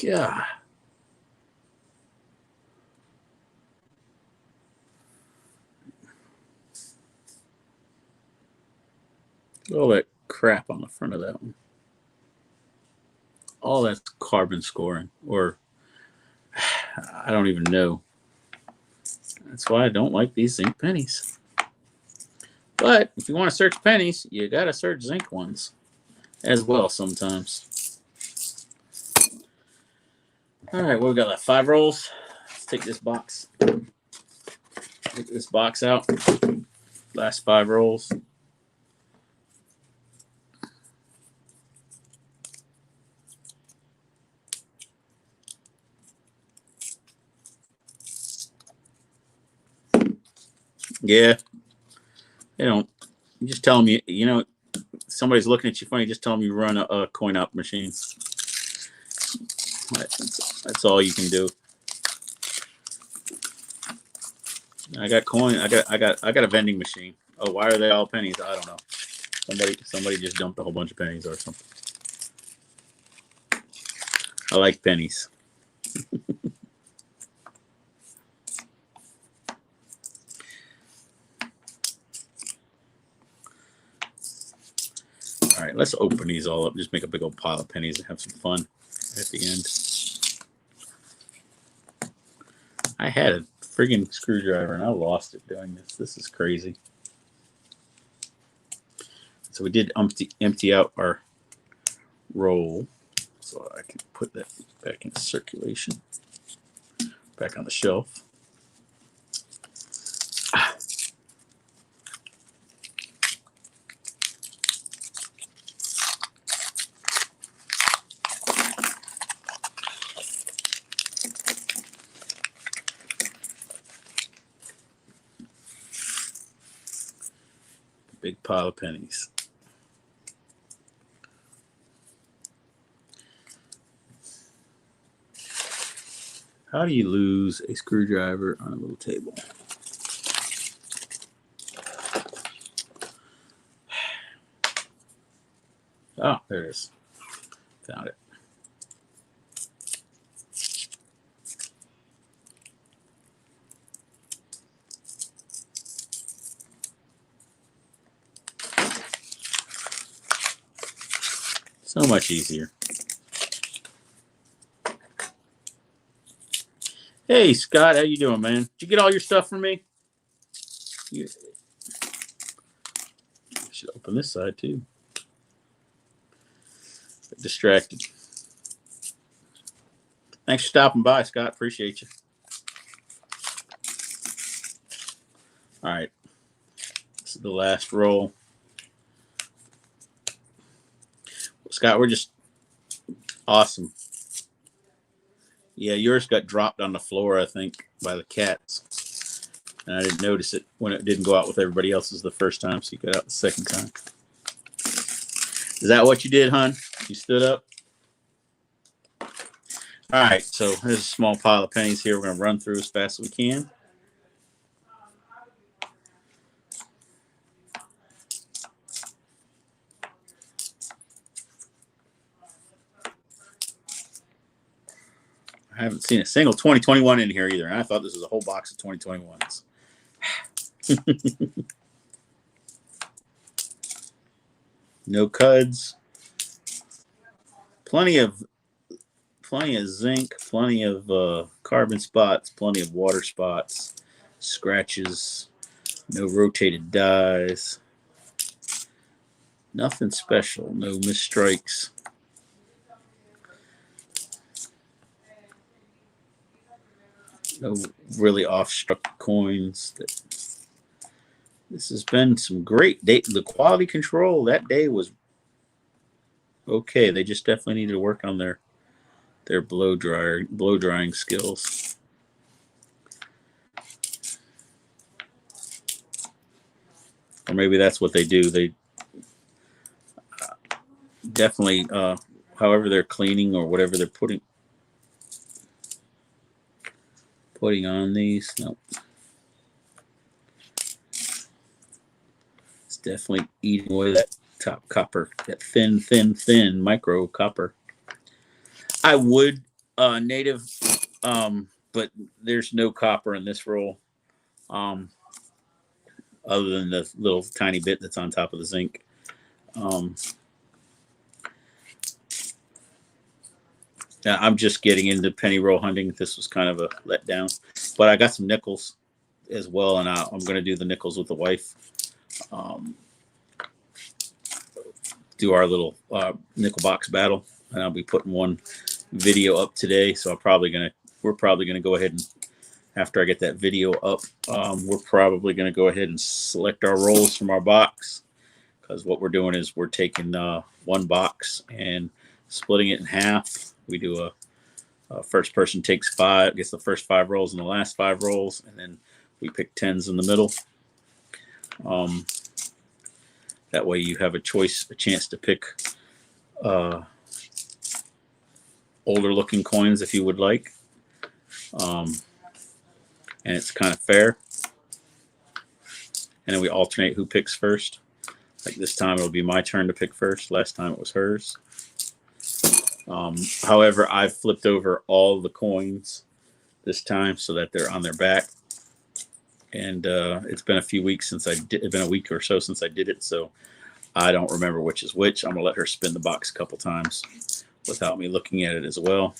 God. All that crap on the front of that one. All that's carbon scoring, or I don't even know. That's why I don't like these zinc pennies. But if you want to search pennies, you got to search zinc ones as well sometimes. All right, what we got left? 5 rolls. Let's take this box. Take this box out. Last 5 rolls. Yeah. They don't. You just tell them, somebody's looking at you funny, just tell them you run a coin op machine. That's all you can do. I got coin. I got a vending machine. Oh, why are they all pennies? I don't know. Somebody just dumped a whole bunch of pennies or something. I like pennies. All right, let's open these all up. Just make a big old pile of pennies and have some fun at the end. I had a friggin' screwdriver and I lost it doing this. This is crazy. So we did empty out our roll. So I can put that back in circulation. Back on the shelf. Big pile of pennies. How do you lose a screwdriver on a little table? Oh, there it is. Found it. So much easier. Hey, Scott, how you doing, man? Did you get all your stuff from me? I should open this side, too. Got distracted. Thanks for stopping by, Scott. Appreciate you. All right. This the last roll. Scott, we're just awesome. Yeah, yours got dropped on the floor, I think, by the cats. And I didn't notice it when it didn't go out with everybody else's the first time, so you got out the second time. Is that what you did, hon? You stood up? All right, so there's a small pile of pennies here. We're going to run through as fast as we can. I haven't seen a single 2021 in here either. And I thought this was a whole box of 2021s. No cuds. Plenty of zinc, plenty of carbon spots, plenty of water spots, scratches, no rotated dies. Nothing special, no misstrikes. No really off-struck coins. This has been some great day. The quality control that day was okay. They just definitely needed to work on their blow drying skills. Or maybe that's what they do. They definitely, however they're cleaning or whatever they're putting on these. Nope. It's definitely eating away that top copper, that thin micro copper. I would native, but there's no copper in this roll, other than the little tiny bit that's on top of the zinc. I'm just getting into penny roll hunting. This was kind of a letdown, but I got some nickels as well, and I'm going to do the nickels with the wife. Do our little nickel box battle, and I'll be putting one video up today. So we're probably gonna go ahead and, after I get that video up, we're probably gonna go ahead and select our rolls from our box, because what we're doing is we're taking one box and splitting it in half. We do a first person gets the first 5 rolls and the last 5 rolls, and then we pick 10s in the middle. That way you have a chance to pick older looking coins if you would like. And it's kind of fair. And then we alternate who picks first. Like this time it'll be my turn to pick first. Last time it was hers. However, I've flipped over all the coins this time so that they're on their back. And it's been a few weeks since it's been a week or so since I did it, so I don't remember which is which. I'm gonna let her spin the box a couple times without me looking at it as well.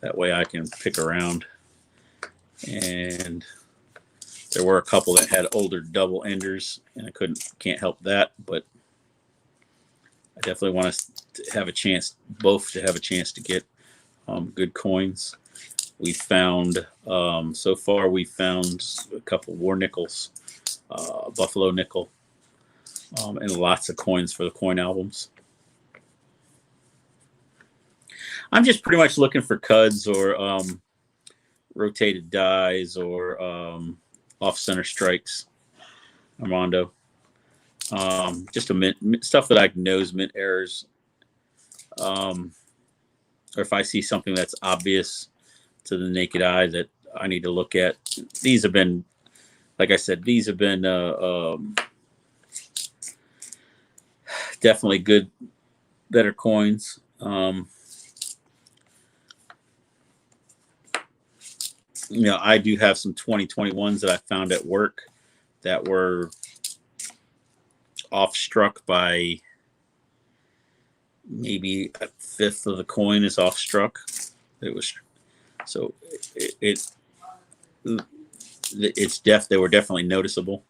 That way I can pick around. And there were a couple that had older double enders, and I can't help that, but I definitely want us to have a chance, both to have a chance to get good coins. We found, so far we found a couple war nickels, buffalo nickel, and lots of coins for the coin albums. I'm just pretty much looking for cuds or rotated dies or off-center strikes, Armando. Just stuff that I know is mint errors. Or if I see something that's obvious to the naked eye that I need to look at. These have been, like I said, these have been definitely good, better coins. I do have some 2021s that I found at work that were off struck by maybe a fifth of the coin is off struck. It was so they were definitely noticeable.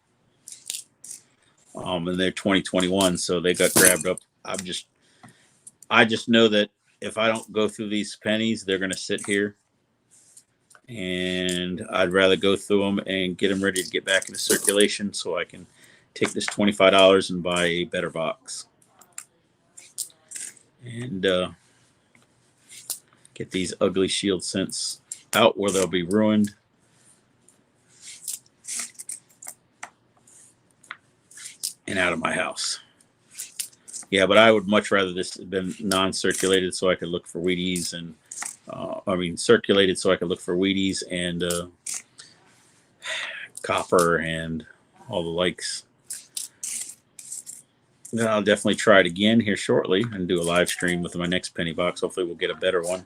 And they're 2021, so they got grabbed up. I just know that if I don't go through these pennies, they're going to sit here and I'd rather go through them and get them ready to get back into circulation so I can take this $25 and buy a better box and get these ugly shield scents out where they'll be ruined. And out of my house. Yeah, but I would much rather this have been non-circulated so I could look for Wheaties and circulated so I could look for Wheaties and copper and all the likes. Then I'll definitely try it again here shortly and do a live stream with my next penny box. Hopefully we'll get a better one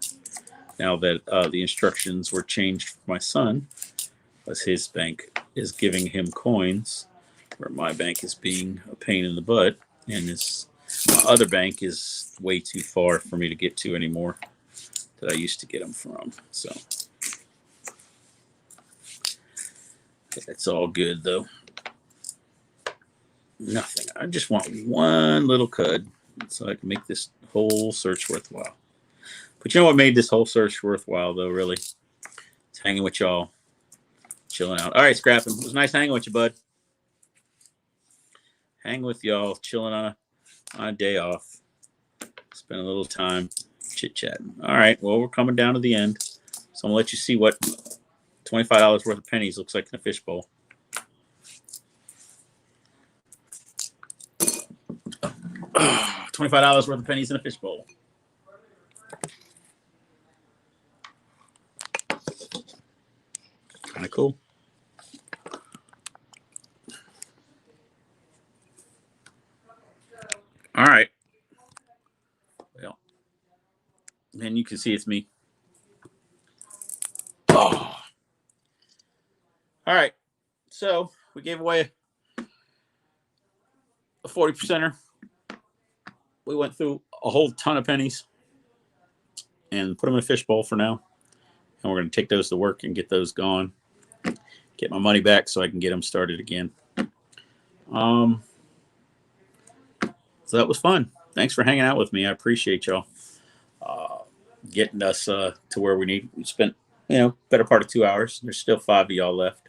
now that the instructions were changed for my son, as his bank is giving him coins, where my bank is being a pain in the butt, and this other bank is way too far for me to get to anymore that I used to get them from. So it's all good though. Nothing. I just want one little cud so I can make this whole search worthwhile. But you know what made this whole search worthwhile though, really? It's hanging with y'all, chilling out. All right, Scrapping. It was nice hanging with you, bud. Hang with y'all, chilling on a day off. Spend a little time chit-chatting. All right, well, we're coming down to the end. So I'm going to let you see what $25 worth of pennies looks like in a fishbowl. $25 worth of pennies in a fishbowl. Kind of cool. All right. Well, and you can see it's me. Oh. All right. So we gave away a 40%er. We went through a whole ton of pennies and put them in a fishbowl for now. And we're going to take those to work and get those gone. Get my money back so I can get them started again. So that was fun. Thanks for hanging out with me. I appreciate y'all getting us to where we need. We spent, better part of 2 hours. There's still 5 of y'all left.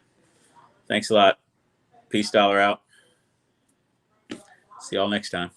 Thanks a lot. Peace, dollar out. See y'all next time.